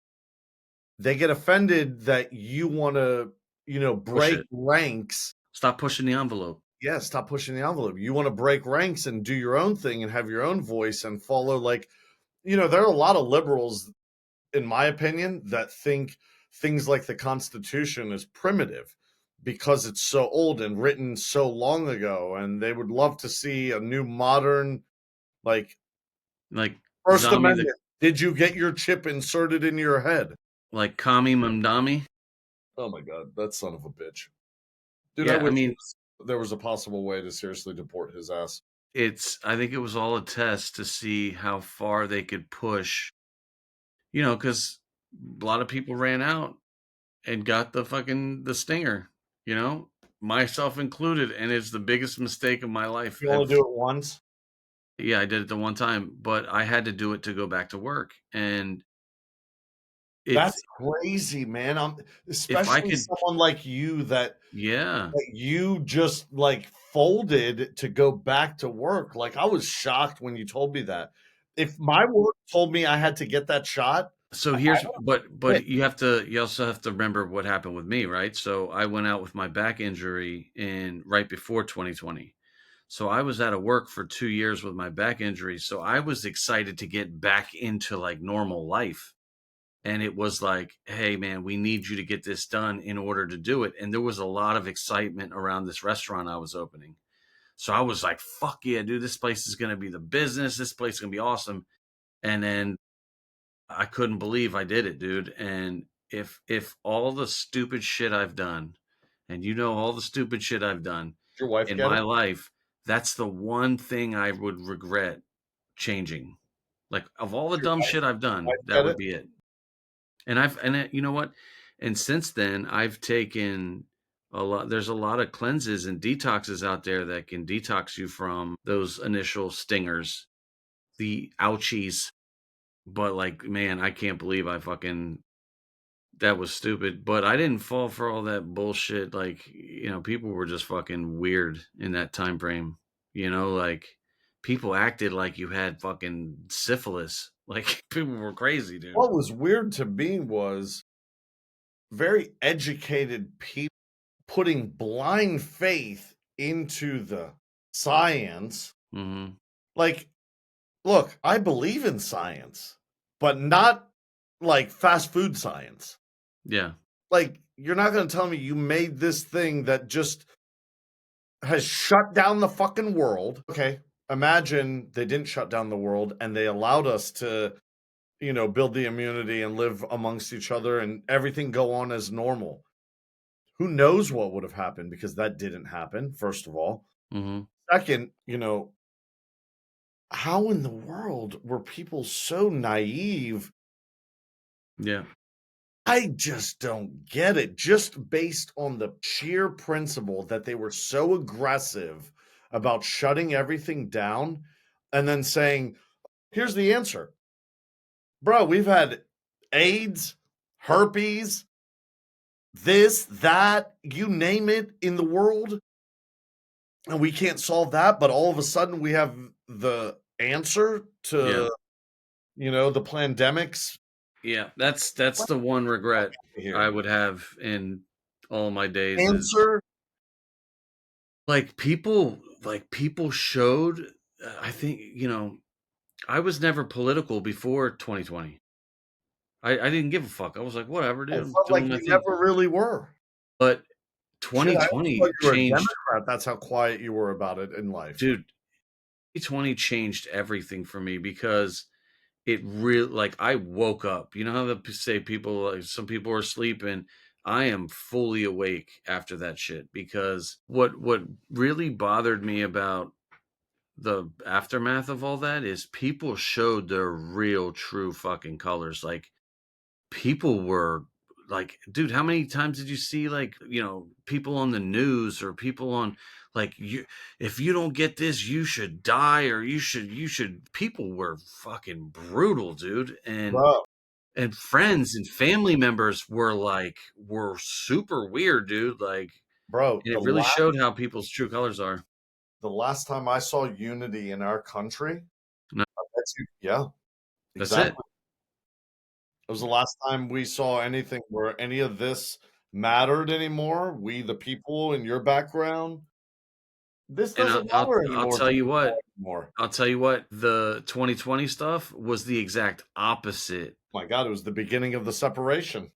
they get offended that you want to, Push break it. ranks. Stop pushing the envelope. Yeah, stop pushing the envelope. You want to break ranks and do your own thing and have your own voice and follow, like, there are a lot of liberals, in my opinion, that think things like the Constitution is primitive because it's so old and written so long ago, and they would love to see a new modern, like, Like First Zombie the Amendment. Did you get your chip inserted in your head? like Kami Mamdami. Oh my god, that son of a bitch. Dude, I Yeah, I wish mean, there was a possible way to seriously deport his ass. I think it was all a test to see how far they could push, because a lot of people ran out and got the stinger, you know, myself included, and it's the biggest mistake of my life. You only do it once? Yeah, I did it the one time, but I had to do it to go back to work, and it's That's crazy, man. if I Especially could, someone like you yeah. that you just, like, folded to go back to work. Like, I was shocked when you told me that. If my work told me I had to get that shot, So I here's, would quit. but you also have to remember what happened with me, right? So I went out with my back injury in right before 2020. So I was out of work for 2 years with my back injury. So I was excited to get back into like normal life. And it was like, hey, man, we need you to get this done in order to do it. And there was a lot of excitement around this restaurant I was opening. So I was like, fuck yeah, dude, this place is going to be the business. This place is going to be awesome. And then I couldn't believe I did it, dude. And if all the stupid shit I've done, and all the stupid shit I've done Did your wife in get it? my life, that's the one thing I would regret changing. Like of all the Did your dumb shit I've wife done, that get would it? be it. You know what? And since then, I've taken a lot. There's a lot of cleanses and detoxes out there that can detox you from those initial stingers, the ouchies. But like, man, I can't believe I fucking that was stupid. But I didn't fall for all that bullshit. Like, people were just fucking weird in that time frame. Like people acted like you had fucking syphilis. Like people were crazy, dude. What was weird to me was very educated people putting blind faith into the science. Hmm. Like, look, I believe in science, but not like fast food science. Yeah. Like, you're not going to tell me you made this thing that just has shut down the fucking world. Okay, imagine they didn't shut down the world and they allowed us to, build the immunity and live amongst each other and everything go on as normal. Who knows what would have happened, because that didn't happen, first of all. Hmm. Second, how in the world were people so naive? Yeah. I just don't get it. Just based on the sheer principle that they were so aggressive about shutting everything down and then saying, here's the answer. Bro, we've had AIDS, herpes, this, that, you name it in the world, and we can't solve that, but all of a sudden we have the answer Yeah. to, the pandemics. Yeah. That's the one regret I Here. would have in all my days is Answer. people showed I think, I was never political before 2020. I didn't give a fuck. I was like, whatever, dude, It I'm felt like doing my you thing. never really were. But Shit, I always thought 2020 you were a changed, Democrat. That's how quiet you were about it in life. dude. 2020 changed everything for me because it really, like, I woke up. You know how they say people, like, some people are sleeping. I am fully awake after that shit because what really bothered me about the aftermath of all that is people showed their real true fucking colors. Like people were like, dude, how many times did you see, like, people on the news or people on, like, you, if you don't get this you should die, or you should people were fucking brutal, dude. Bro, And friends and family members were super weird, dude. Like, bro, and it really showed how people's true colors are. the last time I saw unity in our country, No, I bet you, yeah, that's it. exactly. It was the last time we saw anything where any of this mattered anymore. We, the people in your background, this And doesn't matter I'll anymore tell to you people what, anymore. the 2020 stuff was the exact opposite. My God, it was the beginning of the separation.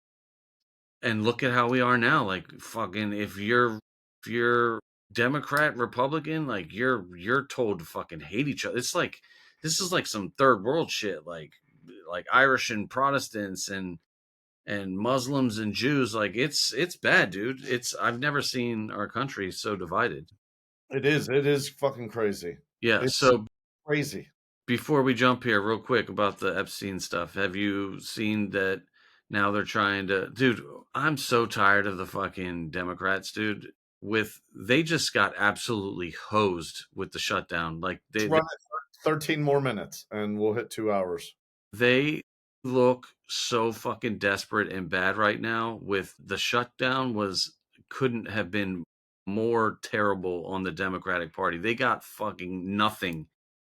And look at how we are now. Like fucking if you're Democrat, Republican, like you're told to fucking hate each other. It's like this is like some third world shit, like Irish and Protestants and Muslims and Jews. Like it's bad, dude. It's I've never seen our country so divided. It is fucking crazy. Yeah, It's so crazy. before we jump here, real quick about the Epstein stuff, have you seen that now they're trying to, dude? I'm so tired of the fucking Democrats, dude. With they just got absolutely hosed with the shutdown. Like Let's run it 13 more minutes and we'll hit 2 hours. they look so fucking desperate and bad right now. With the shutdown was couldn't have been more terrible on the Democratic Party. They got fucking nothing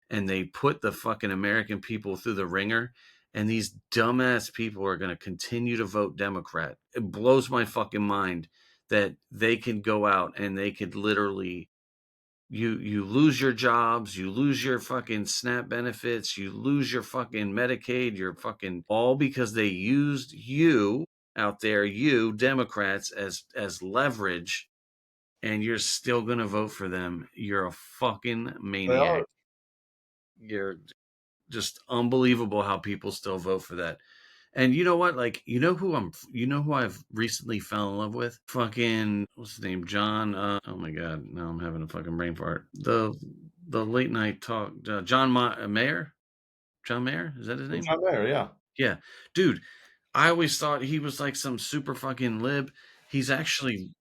and they put the fucking American people through the ringer, and these dumbass people are going to continue to vote Democrat. It blows my fucking mind that they can go out and they could literally you lose your jobs, you lose your fucking SNAP benefits, you lose your fucking Medicaid, your fucking all because they used you out there, you Democrats as leverage, and you're still going to vote for them. You're a fucking They maniac. are. You're just unbelievable how people still vote for that. And you know what? Like, you know who I've recently fell in love with? Fucking, what's his name? John. Oh my God. Now I'm having a fucking brain fart. The late night talk. Mayer? John Mayer? Is that his It's name? not there, yeah. Yeah. Dude, I always thought he was like some super fucking lib. He's actually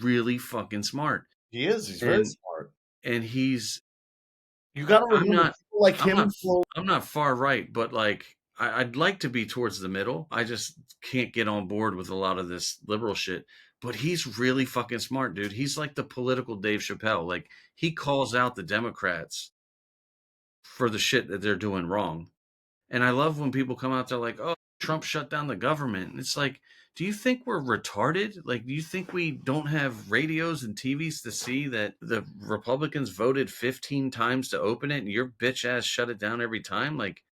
really fucking smart. He is. He's very And, smart. and You got to I'm remember, not people like I'm him not will. I'm not far right, but like I'd like to be towards the middle. I just can't get on board with a lot of this liberal shit. But he's really fucking smart, dude. He's like the political Dave Chappelle. Like he calls out the Democrats for the shit that they're doing wrong. And I love when people come out there like, "Oh, Trump shut down the government." And it's like, do you think we're retarded? Like, do you think we don't have radios and TVs to see that the Republicans voted 15 times to open it and your bitch ass shut it down every time? Like,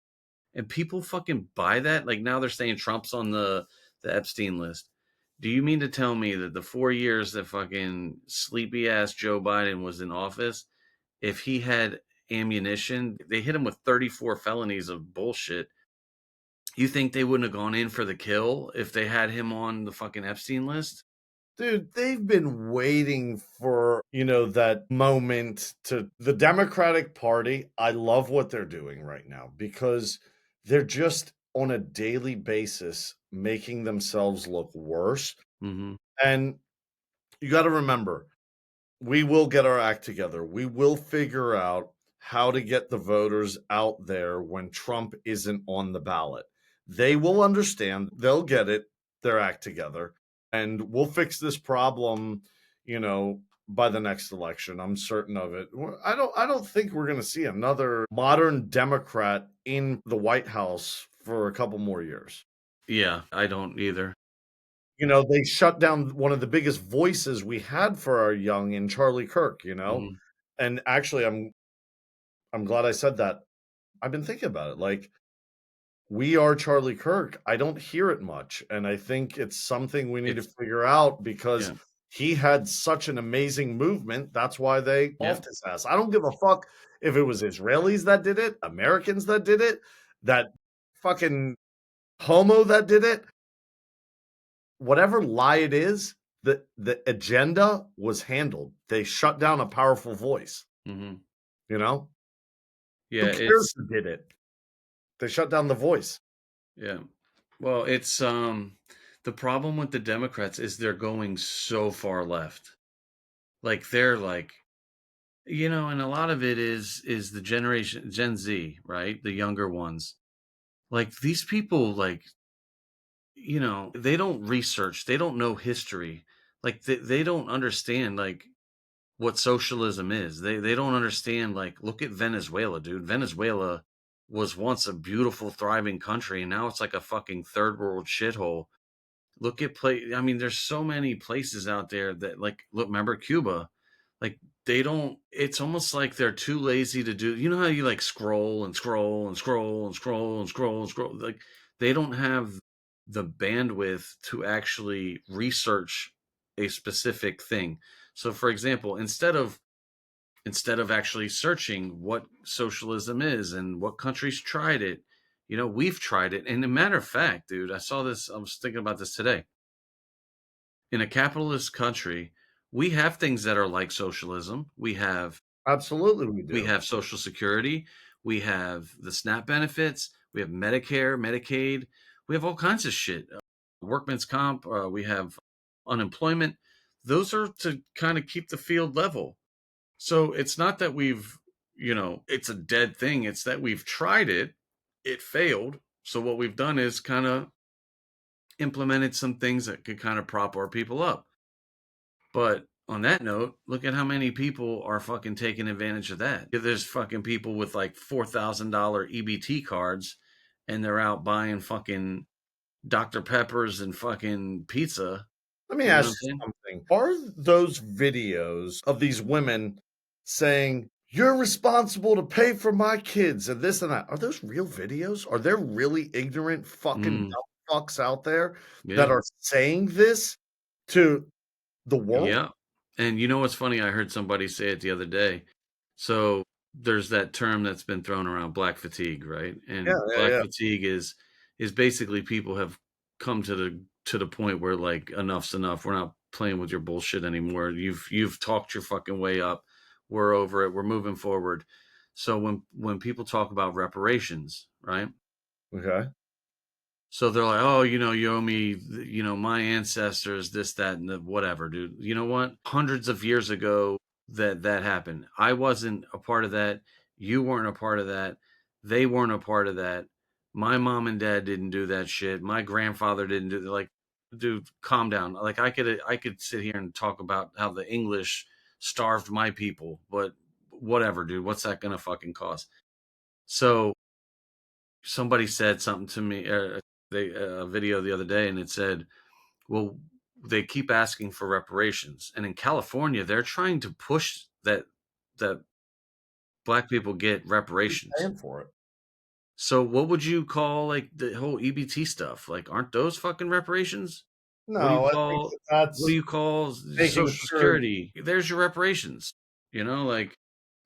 and people fucking buy that? Like now they're saying Trump's on the Epstein list. Do you mean to tell me that the 4 years that fucking sleepy ass Joe Biden was in office, if he had ammunition, they hit him with 34 felonies of bullshit. You think they wouldn't have gone in for the kill if they had him on the fucking Epstein list? Dude, they've been waiting for, that moment to the Democratic Party. I love what they're doing right now because they're just on a daily basis making themselves look worse. Mm-hmm. And you got to remember, we will get our act together. We will figure out how to get the voters out there when Trump isn't on the ballot. They will understand, they'll get it, their act together, and we'll fix this problem, by the next election. I'm certain of it. I don't think we're going to see another modern Democrat in the White House for a couple more years. Yeah, I don't either. They shut down one of the biggest voices we had for our young in Charlie Kirk. Mm-hmm. And actually, I'm glad I said that. I've been thinking about it. Like, we are Charlie Kirk. I don't hear it much, and I think it's something we need to It's figure out because yeah, he had such an amazing movement. That's why they yeah. offed his ass. I don't give a fuck if it was Israelis that did it, Americans that did it, that fucking homo that did it. Whatever lie it is, the agenda was handled. They shut down a powerful voice, Mm-hmm. you know? Yeah, Who cares it's who did it? They shut down the voice. yeah. Well, it's the problem with the Democrats is they're going so far left. Like they're like and a lot of it is the generation Gen Z, right? The younger ones. Like these people they don't research, they don't know history. Like they don't understand like what socialism is. They don't understand like look at Venezuela, dude. Venezuela was once a beautiful, thriving country, and now it's like a fucking third world shithole. Look at I mean, there's so many places out there that like look, remember Cuba? Like they don't it's almost like they're too lazy to do. You know how you like scroll and scroll and scroll and scroll and scroll and scroll, like they don't have the bandwidth to actually research a specific thing. So for example, instead of actually searching what socialism is and what countries tried it, we've tried it. And a matter of fact, dude, I was thinking about this today. In a capitalist country, we have things that are like socialism. Absolutely, we We do. have social security, we have the SNAP benefits, we have Medicare, Medicaid, we have all kinds of shit. Workman's comp, we have unemployment. Those are to kind of keep the field level. So it's not that it's a dead thing. It's that we've tried it, it failed. So what we've done is kind of implemented some things that could kind of prop our people up. But on that note, look at how many people are fucking taking advantage of that. There's fucking people with like $4,000 EBT cards and they're out buying fucking Dr. Peppers and fucking pizza. Let me You know what ask I'm saying? you something. Are those videos of these women saying, "You're responsible to pay for my kids," and this and that, are those real videos? Are there really ignorant fucking Mm, dumb fucks out there that yeah. are saying this to the world? Yeah. And you know what's funny? I heard somebody say it the other day. So there's that term that's been thrown around, black fatigue, right? Yeah, And yeah, black yeah. fatigue is basically people have come to the point where like enough's enough. We're not playing with your bullshit anymore. You've talked your fucking way up. We're over it. We're moving forward. So when people talk about reparations, right? Okay. So they're like, oh, you owe me, my ancestors, this, that, and the whatever, dude. You know what? Hundreds of years ago that happened. I wasn't a part of that. You weren't a part of that. They weren't a part of that. My mom and dad didn't do that shit. My grandfather didn't do like, dude, calm down. Like I could sit here and talk about how the English starved my people, but whatever, dude. What's that gonna fucking cost? So somebody said something to me, a video the other day, and it said, "Well, they keep asking for reparations, and in California, they're trying to push that black people get Who's reparations." paying for it? So, what would you call like the whole EBT stuff? Like, aren't those fucking reparations? What do you No, I think call that what do that's you call making Social sure. Security? There's your reparations. Like,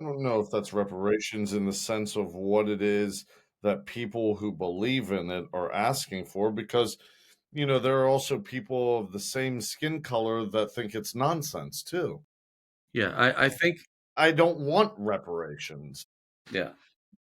I don't know if that's reparations in the sense of what it is that people who believe in it are asking for, because there are also people of the same skin color that think it's nonsense too. yeah, I think, I don't want reparations. yeah,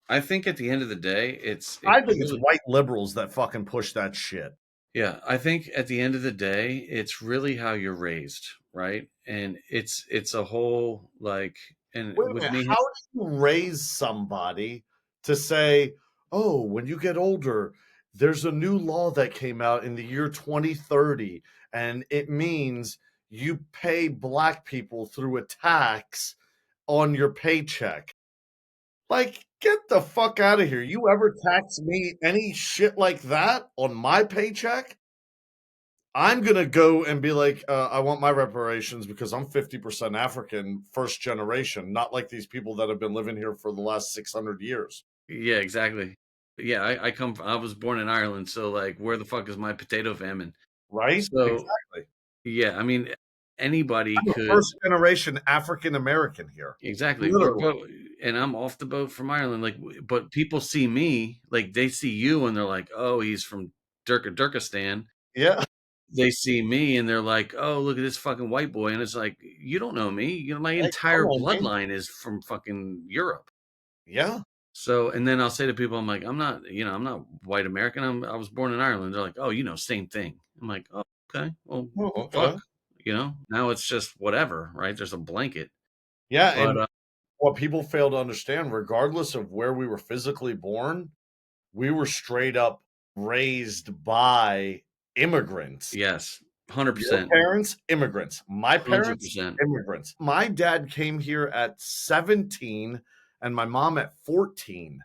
I think at the end of the day, I it's think it's really. white liberals that fucking push that shit. Yeah, I think at the end of the day, it's really how you're raised, right? And it's a whole like, and Wait a with minute, me, how do you raise somebody to say, "Oh, when you get older, there's a new law that came out in the year 2030, and it means you pay black people through a tax on your paycheck." Like, get the fuck out of here. You ever tax me any shit like that on my paycheck? I'm gonna go and be like, I want my reparations because I'm 50% African, first generation, not like these people that have been living here for the last 600 years. yeah, exactly. Yeah, I was born in Ireland, so like, where the fuck is my potato famine? Right? So Exactly. yeah, I mean, anybody I'm a could. first generation African American here. Exactly. We're Literally. both, and I'm off the boat from Ireland. Like, but people see me, like they see you, and they're like, oh, he's from Durkistan. Yeah. They see me and they're like, "Oh, look at this fucking white boy," and it's like, you don't know me. My Hey, you don't entire know me. bloodline is from fucking Europe. Yeah. So, and then I'll say to people, I'm like, I'm not white American. I was born in Ireland. They're like, "Oh, same thing." I'm like, "Oh, okay. Well, Oh, fuck." okay. Now it's just whatever, right? There's a blanket, Yeah. but And what people fail to understand, regardless of where we were physically born, we were straight up raised by immigrants. yes, hundred Your percent, parents, immigrants. My hundred parents, percent. immigrants. My dad came here at 17 and my mom at 14.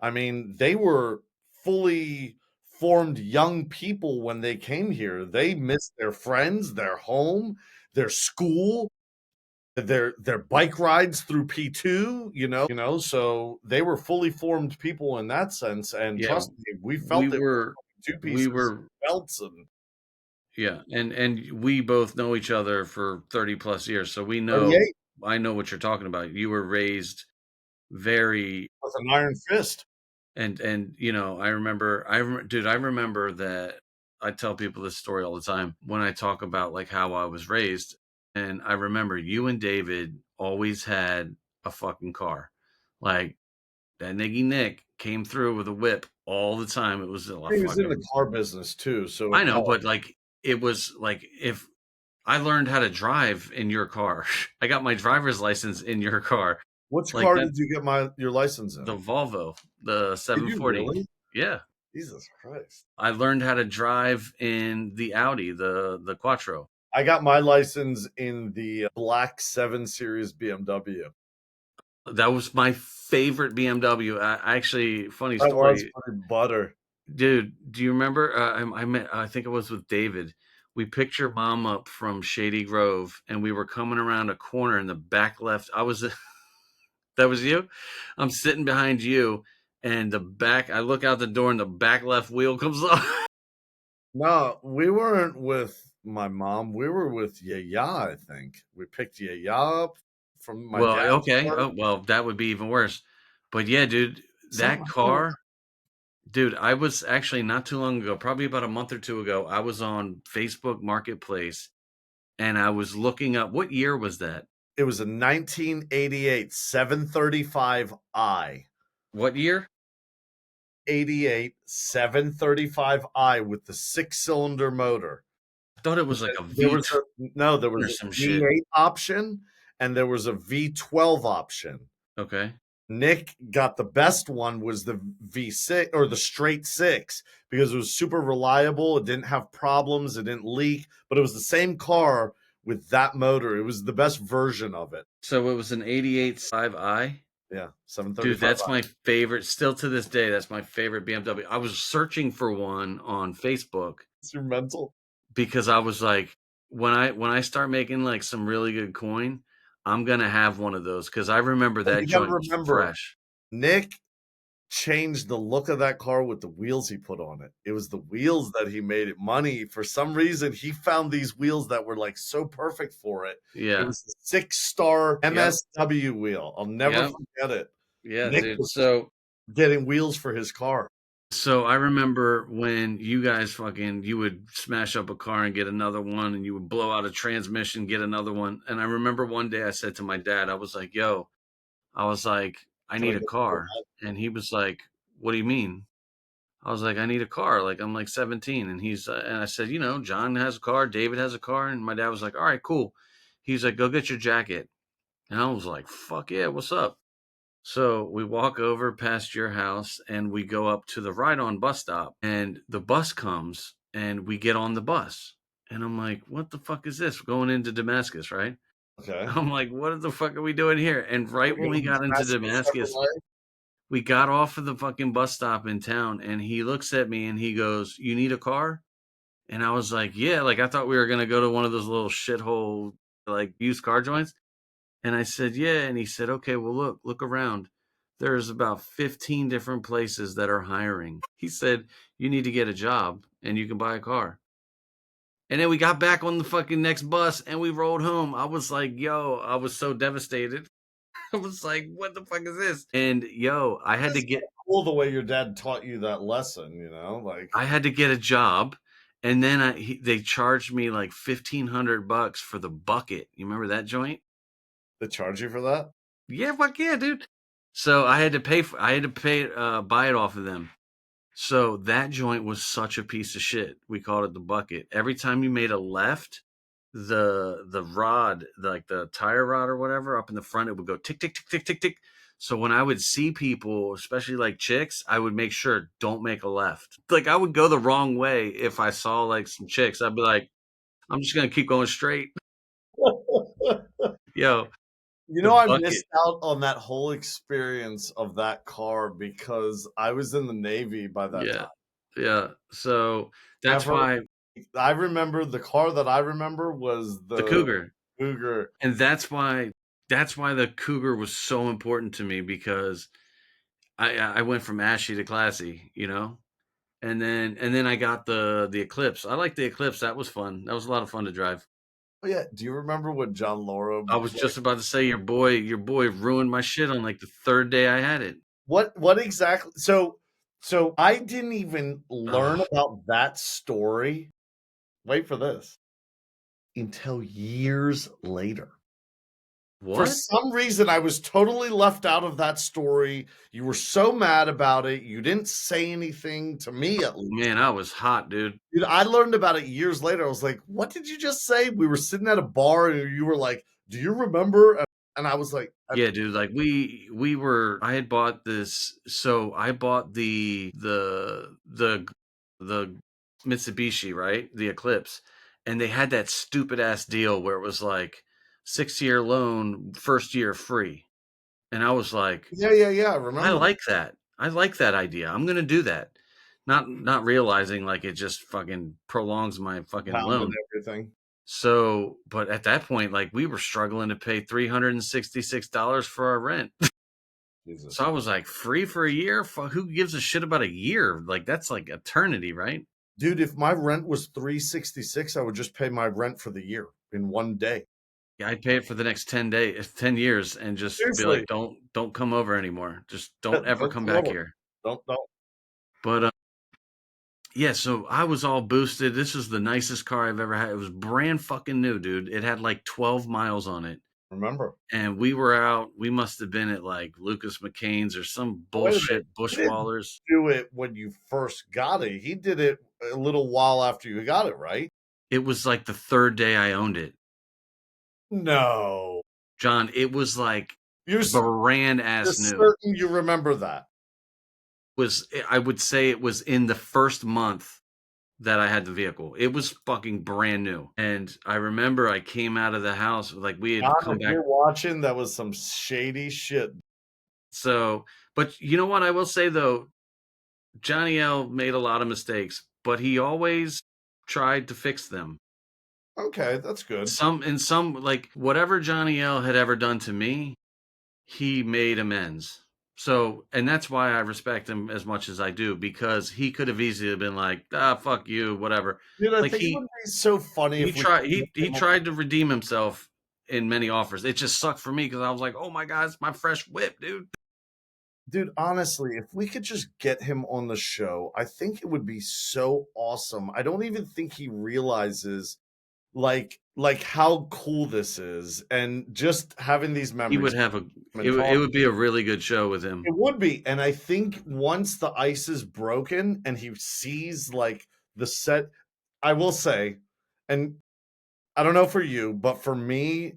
I mean, they were fully formed young people when they came here. They missed their friends, their home, their school, their bike rides through P2, so they were fully formed people in that sense, and Yeah, trust me, we we felt it were two we pieces, were belts, and yeah, and we both know each other for 30 plus years, so we know 38 I know what you're talking about. You were raised very with an iron fist. and I remember dude, I remember that I tell people this story all the time when I talk about like how I was raised, and I remember you and David always had a fucking car. Like that niggy Nick came through with a whip all the time. It was a He was in the fucking car business too, so I it know, helped. but like it was like if I learned how to drive in your car. I got my driver's license in your car. Which Like car that did you get your license the in? Volvo, the Did you 740. really? Yeah. Jesus Christ. I learned how to drive in the Audi, the Quattro. I got my license in the black 7 Series BMW. That was my favorite BMW. I actually, funny That was story, pretty butter. dude. Do you remember? I think it was with David. We picked your mom up from Shady Grove, and we were coming around a corner in the back left. I was that was you. I'm sitting behind you, and the back. I look out the door, and the back left wheel comes off. No, we weren't with my mom. We were with Yaya, I think. We picked Yaya up from my Well, dad's okay. car. Oh, well, that would be even worse. But yeah, dude, Some that I don't know. car, dude, I was actually not too long ago, probably about a month or two ago, I was on Facebook Marketplace and I was looking up what year was that? It was a 1988 735i. What year? 88 735i with the 6-cylinder motor. I thought it was like a There was V12 a no, there or was a some shit. V8 option and there was a V12 option. Okay. Nick got the best one was the V6 or the straight 6 because it was super reliable, it didn't have problems, it didn't leak, but it was the same car with that motor. It was the best version of it. So it was an 88 5i. Yeah, Dude, 735. that's my favorite. Still to this day, that's my favorite BMW. I was searching for one on Facebook It's your mental. because I was like, when I start making like some really good coin, I'm gonna have one of those because I remember But that you got to joint was remember, fresh. Nick changed the look of that car with the wheels he put on it. It was the wheels that he made it money. For some reason, he found these wheels that were like so perfect for it. It Yeah. was the 6-star Yep. MSW wheel. I'll never Yep. forget it. Yeah, Nick dude. was So getting wheels for his car. I remember when you guys fucking you would smash up a car and get another one and you would blow out a transmission, get another one. And I remember one day I said to my dad, I was like, yo, I was like, I Can I need a get car. And he was like, what do you mean? I was like, I need a car. Like I'm like 17, and and I said, John has a car, David has a car, and my dad was like, all right, cool. He's like, go get your jacket, and I was like, fuck yeah, what's up? So we walk over past your house, and we go up to the ride-on bus stop, and the bus comes, and we get on the bus, and I'm like, what the fuck is this? We're going into Damascus, right? Okay. I'm like, what the fuck are we doing here? And We're right when we going to got into Damascus Damascus, Chevrolet. we got off of the fucking bus stop in town and he looks at me and he goes, you need a car? And I was like, yeah, like I thought we were going to go to one of those little shithole, like used car joints. And I said, yeah. And he said, okay, well, look around. There's about 15 different places that are hiring. He said, you need to get a job and you can buy a car. And then we got back on the fucking next bus and we rode home. I was like, yo, I was so devastated. I was like, what the fuck is this? And yo, That's cool the way your dad taught you that lesson, like I had to get a job, and then they charged me like $1,500 for the bucket. You remember that joint? they charge you for that? Yeah, fuck yeah, dude. So I had to pay, buy it off of them. So that joint was such a piece of shit. We called it the bucket. Every time you made a left, the rod, like the tire rod or whatever, up in the front, it would go tick tick tick tick tick tick. So when I would see people, especially like chicks, I would make sure don't make a left. Like I would go the wrong way if I saw like some chicks. I'd be like, I'm just gonna keep going straight. Yo, You The know, I bucket. missed out on that whole experience of that car because I was in the Navy by that Yeah. time. Yeah. So that's Never why I remember the car that I remember was the the Cougar. Cougar. And that's why the Cougar was so important to me because I went from ashy to classy, you know? And then I got the Eclipse. I like the Eclipse. That was fun. That was a lot of fun to drive. Oh, yeah, do you remember when John Laura I was like, just about to say your boy ruined my shit on like the third day I had it. what exactly so I didn't even learn Oh, about that story, wait for this, until years later. For what? some reason, I was totally left out of that story. You were so mad about it. You didn't say anything to me, at least. Man, I was hot, dude. Dude, I learned about it years later. I was like, "What did you just say?" We were sitting at a bar, and you were like, "Do you remember?" And I was like, Yeah, dude, like we were I had bought this so I bought the Mitsubishi, right? The Eclipse. And they had that stupid ass deal where it was like 6-year loan, first year free. And I was like, "Yeah, yeah, yeah, I I remember that." like that. I like that idea. I'm gonna do that. Not realizing like it just fucking prolongs my fucking Pounded loan. everything. So, but at that point, like we were struggling to pay $366 for our rent. So Jesus. I was like, free for a year? Who gives a shit about a year? Like that's like eternity, right? Dude, if my rent was 366, I would just pay my rent for the year in one day. Yeah, I'd pay it for the next 10 years and just be Seriously. like, don't come over anymore. Just don't ever Don't come come back over. here. Don't But yeah, so I was all boosted. This is the nicest car I've ever had. It was brand fucking new, dude. It had like 12 miles on it. remember. And we were out, we must have been at like Lucas McCain's or some Oh, wait a minute. bullshit He didn't Bushwallers. do it when you first got it. He did it a little while after you got it, right? It was like the third day I owned it. No. John, it was like You're brand you're ass new. certain you remember that. I would say it was in the first month that I had the vehicle. It was fucking brand new. And I remember I came out of the house, like we had John, come if back. you're watching, that was some shady shit. So, but you know what I will say though, Johnny L made a lot of mistakes, but he always tried to fix them. Okay, that's good. Some like whatever Johnny L had ever done to me, he made amends. So, and that's why I respect him as much as I do because he could have easily been like, "Ah, fuck you, whatever." Dude, I Like think it would be so funny he if we tried could get he him on tried to redeem himself in many offers. It just sucked for me because I was like, "Oh my god, it's my fresh whip, dude." dude, honestly, if we could just get him on the show, I think it would be so awesome. I don't even think he realizes like how cool this is and just having these He would memories have a and it talk. would be a really good show with him. It would be. And I think once the ice is broken and he sees like the set, I will say, and I don't know for you, but for me,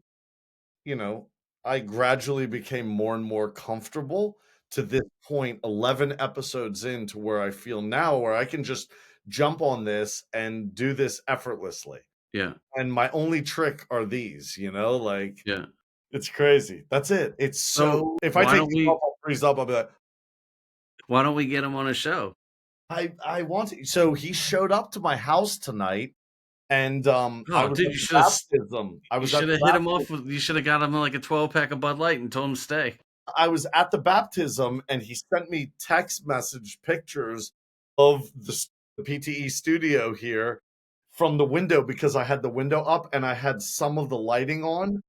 you know, I gradually became more and more comfortable to this point, 11 episodes in, to where I feel now where I can just jump on this and do this effortlessly. Yeah. And my only trick are these, like Yeah. it's crazy. That's it. It's So, so if I take these off, I'll freeze up. I'll be like, why don't we get him on a show? I want to. So he showed up to my house tonight, and I Oh, was dude, at the baptism. I you was at should the have hit him baptism. off with you should have got him like a 12 pack of Bud Light and told him to stay. I was at the baptism, and he sent me text message pictures of the PTE studio here from the window because I had the window up and I had some of the lighting on.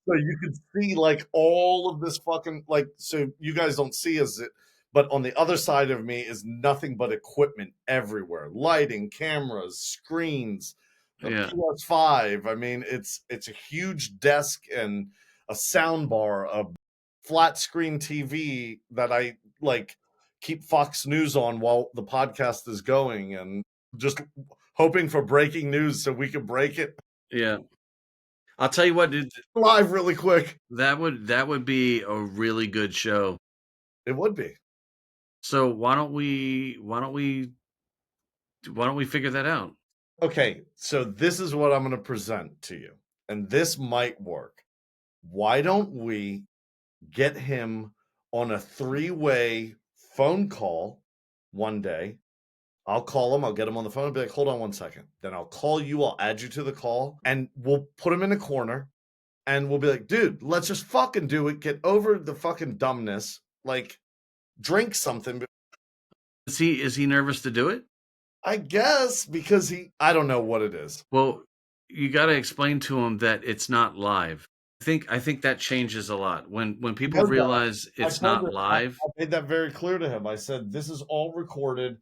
So you could see like all of this fucking like so you guys don't see as it, but on the other side of me is nothing but equipment everywhere. Lighting, cameras, screens, the Yeah. PS5. I mean, it's a huge desk and a sound bar, a flat screen TV that I like keep Fox News on while the podcast is going and just hoping for breaking news so we can break it Yeah. I'll tell you what, dude, live really quick. that would be a really good show. It would be. So why don't we figure that out? Okay, so this is what I'm going to present to you, and this might work. Why don't we get him on a three-way phone call one day? I'll call him, I'll get him on the phone and be like, hold on one second. Then I'll call you, I'll add you to the call, and we'll put him in a corner and we'll be like, dude, let's just fucking do it. Get over the fucking dumbness. Like, drink something. Is he nervous to do it? I guess because I don't know what it is. Well, you got to explain to him that it's not live. I think that changes a lot when He people knows that. realize I it's told not him, live. I made that very clear to him. I said, this is all recorded.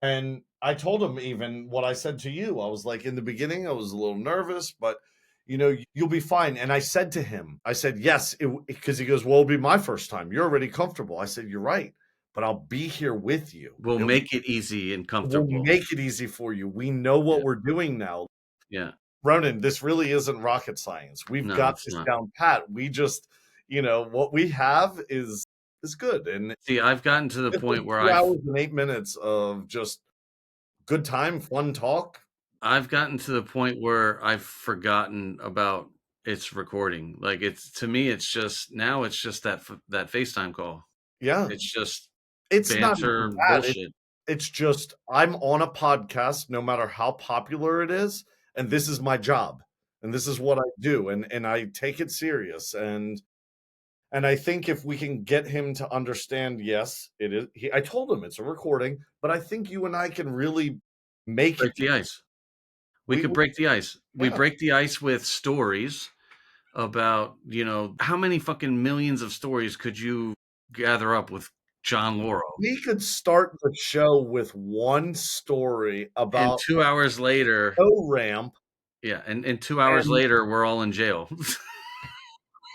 And I told him even what I said to you. I was like, in the beginning, I was a little nervous, but you'll be fine. And I said to him, I said, yes, because he goes, well, it'll be my first time. You're already comfortable. I said, you're right, but I'll be here with you. We'll make it easy and We'll comfortable. make it easy for you. We know Yeah, what we're doing now. yeah. Ronan, this really isn't rocket science. We've No, got it's this not. down pat. We just, what we have is good. And See, I've gotten to the it's been point where 2 hours and 8 minutes of just good time, fun talk. I've gotten to the point where I've forgotten about its recording. Like it's to me, it's just now it's just that FaceTime call. Yeah. It's just It's not banter even that. bullshit. It's just I'm on a podcast, no matter how popular it is, and this is my job. And this is what I do. And I take it serious. And I think if we can get him to understand, yes, it is. I told him it's a recording, but I think you and I can really make it. Break the ice. We We, could break the ice. We yeah, break the ice with stories about, how many fucking millions of stories could you gather up with John Laurel? we could start the show with one story And about 2 hours later, no ramp, yeah, and 2 hours and later, we're all in jail.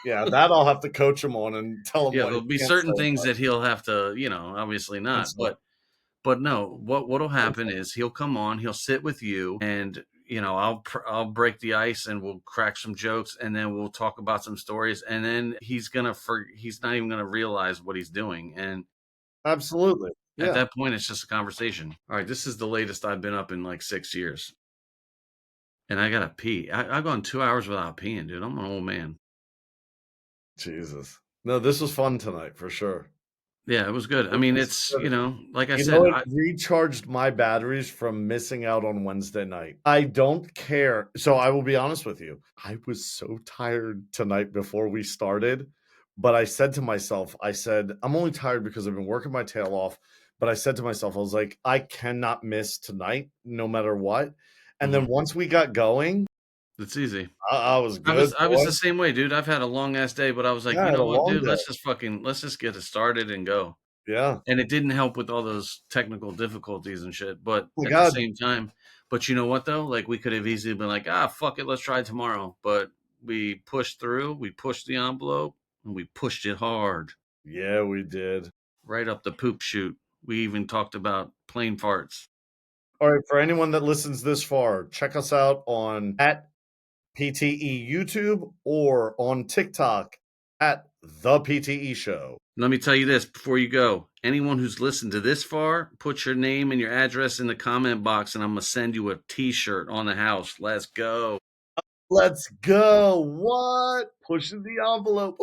yeah, that I'll have to coach him on and tell him Yeah, what he there'll be can't say, certain things but that he'll have to, obviously can't not. say. But no, what'll happen is he'll come on, he'll sit with you, and I'll break the ice, and we'll crack some jokes, and then we'll talk about some stories, and then he's not even gonna realize what he's doing, and Absolutely, at yeah. that point, it's just a conversation. All right, this is the latest I've been up in like 6 years, and I gotta pee. I've gone 2 hours without peeing, dude. I'm an old man. Jesus. No, this was fun tonight for sure. Yeah, it was good. I This mean, was it's good. like I You know, said, it recharged my batteries from missing out on Wednesday night. I don't care. So I will be honest with you. I was so tired tonight before we started, but I said to myself, I said, I'm only tired because I've been working my tail off. But I said to myself, I was like, I cannot miss tonight, no matter what. And then mhm, once we got going, it's easy. I was I good, was I was boy. the same way, dude. I've had a long ass day, but I was like, Yeah, I you had know a what, long dude? day. Let's just get it started and go. Yeah. And it didn't help with all those technical difficulties and shit. But Oh my at the God. same time, but you know what though? Like we could have easily been like, fuck it, let's try it tomorrow. But we pushed through, we pushed the envelope, and we pushed it hard, Yeah, we did. right up the poop chute. We even talked about plane farts. All right. For anyone that listens this far, check us out on at PTE YouTube or on TikTok at the PTE Show. Let me tell you this before you go. Anyone who's listened to this far, put your name and your address in the comment box, and I'm going to send you a t shirt on the house. Let's go. Let's go. What? Pushing the envelope.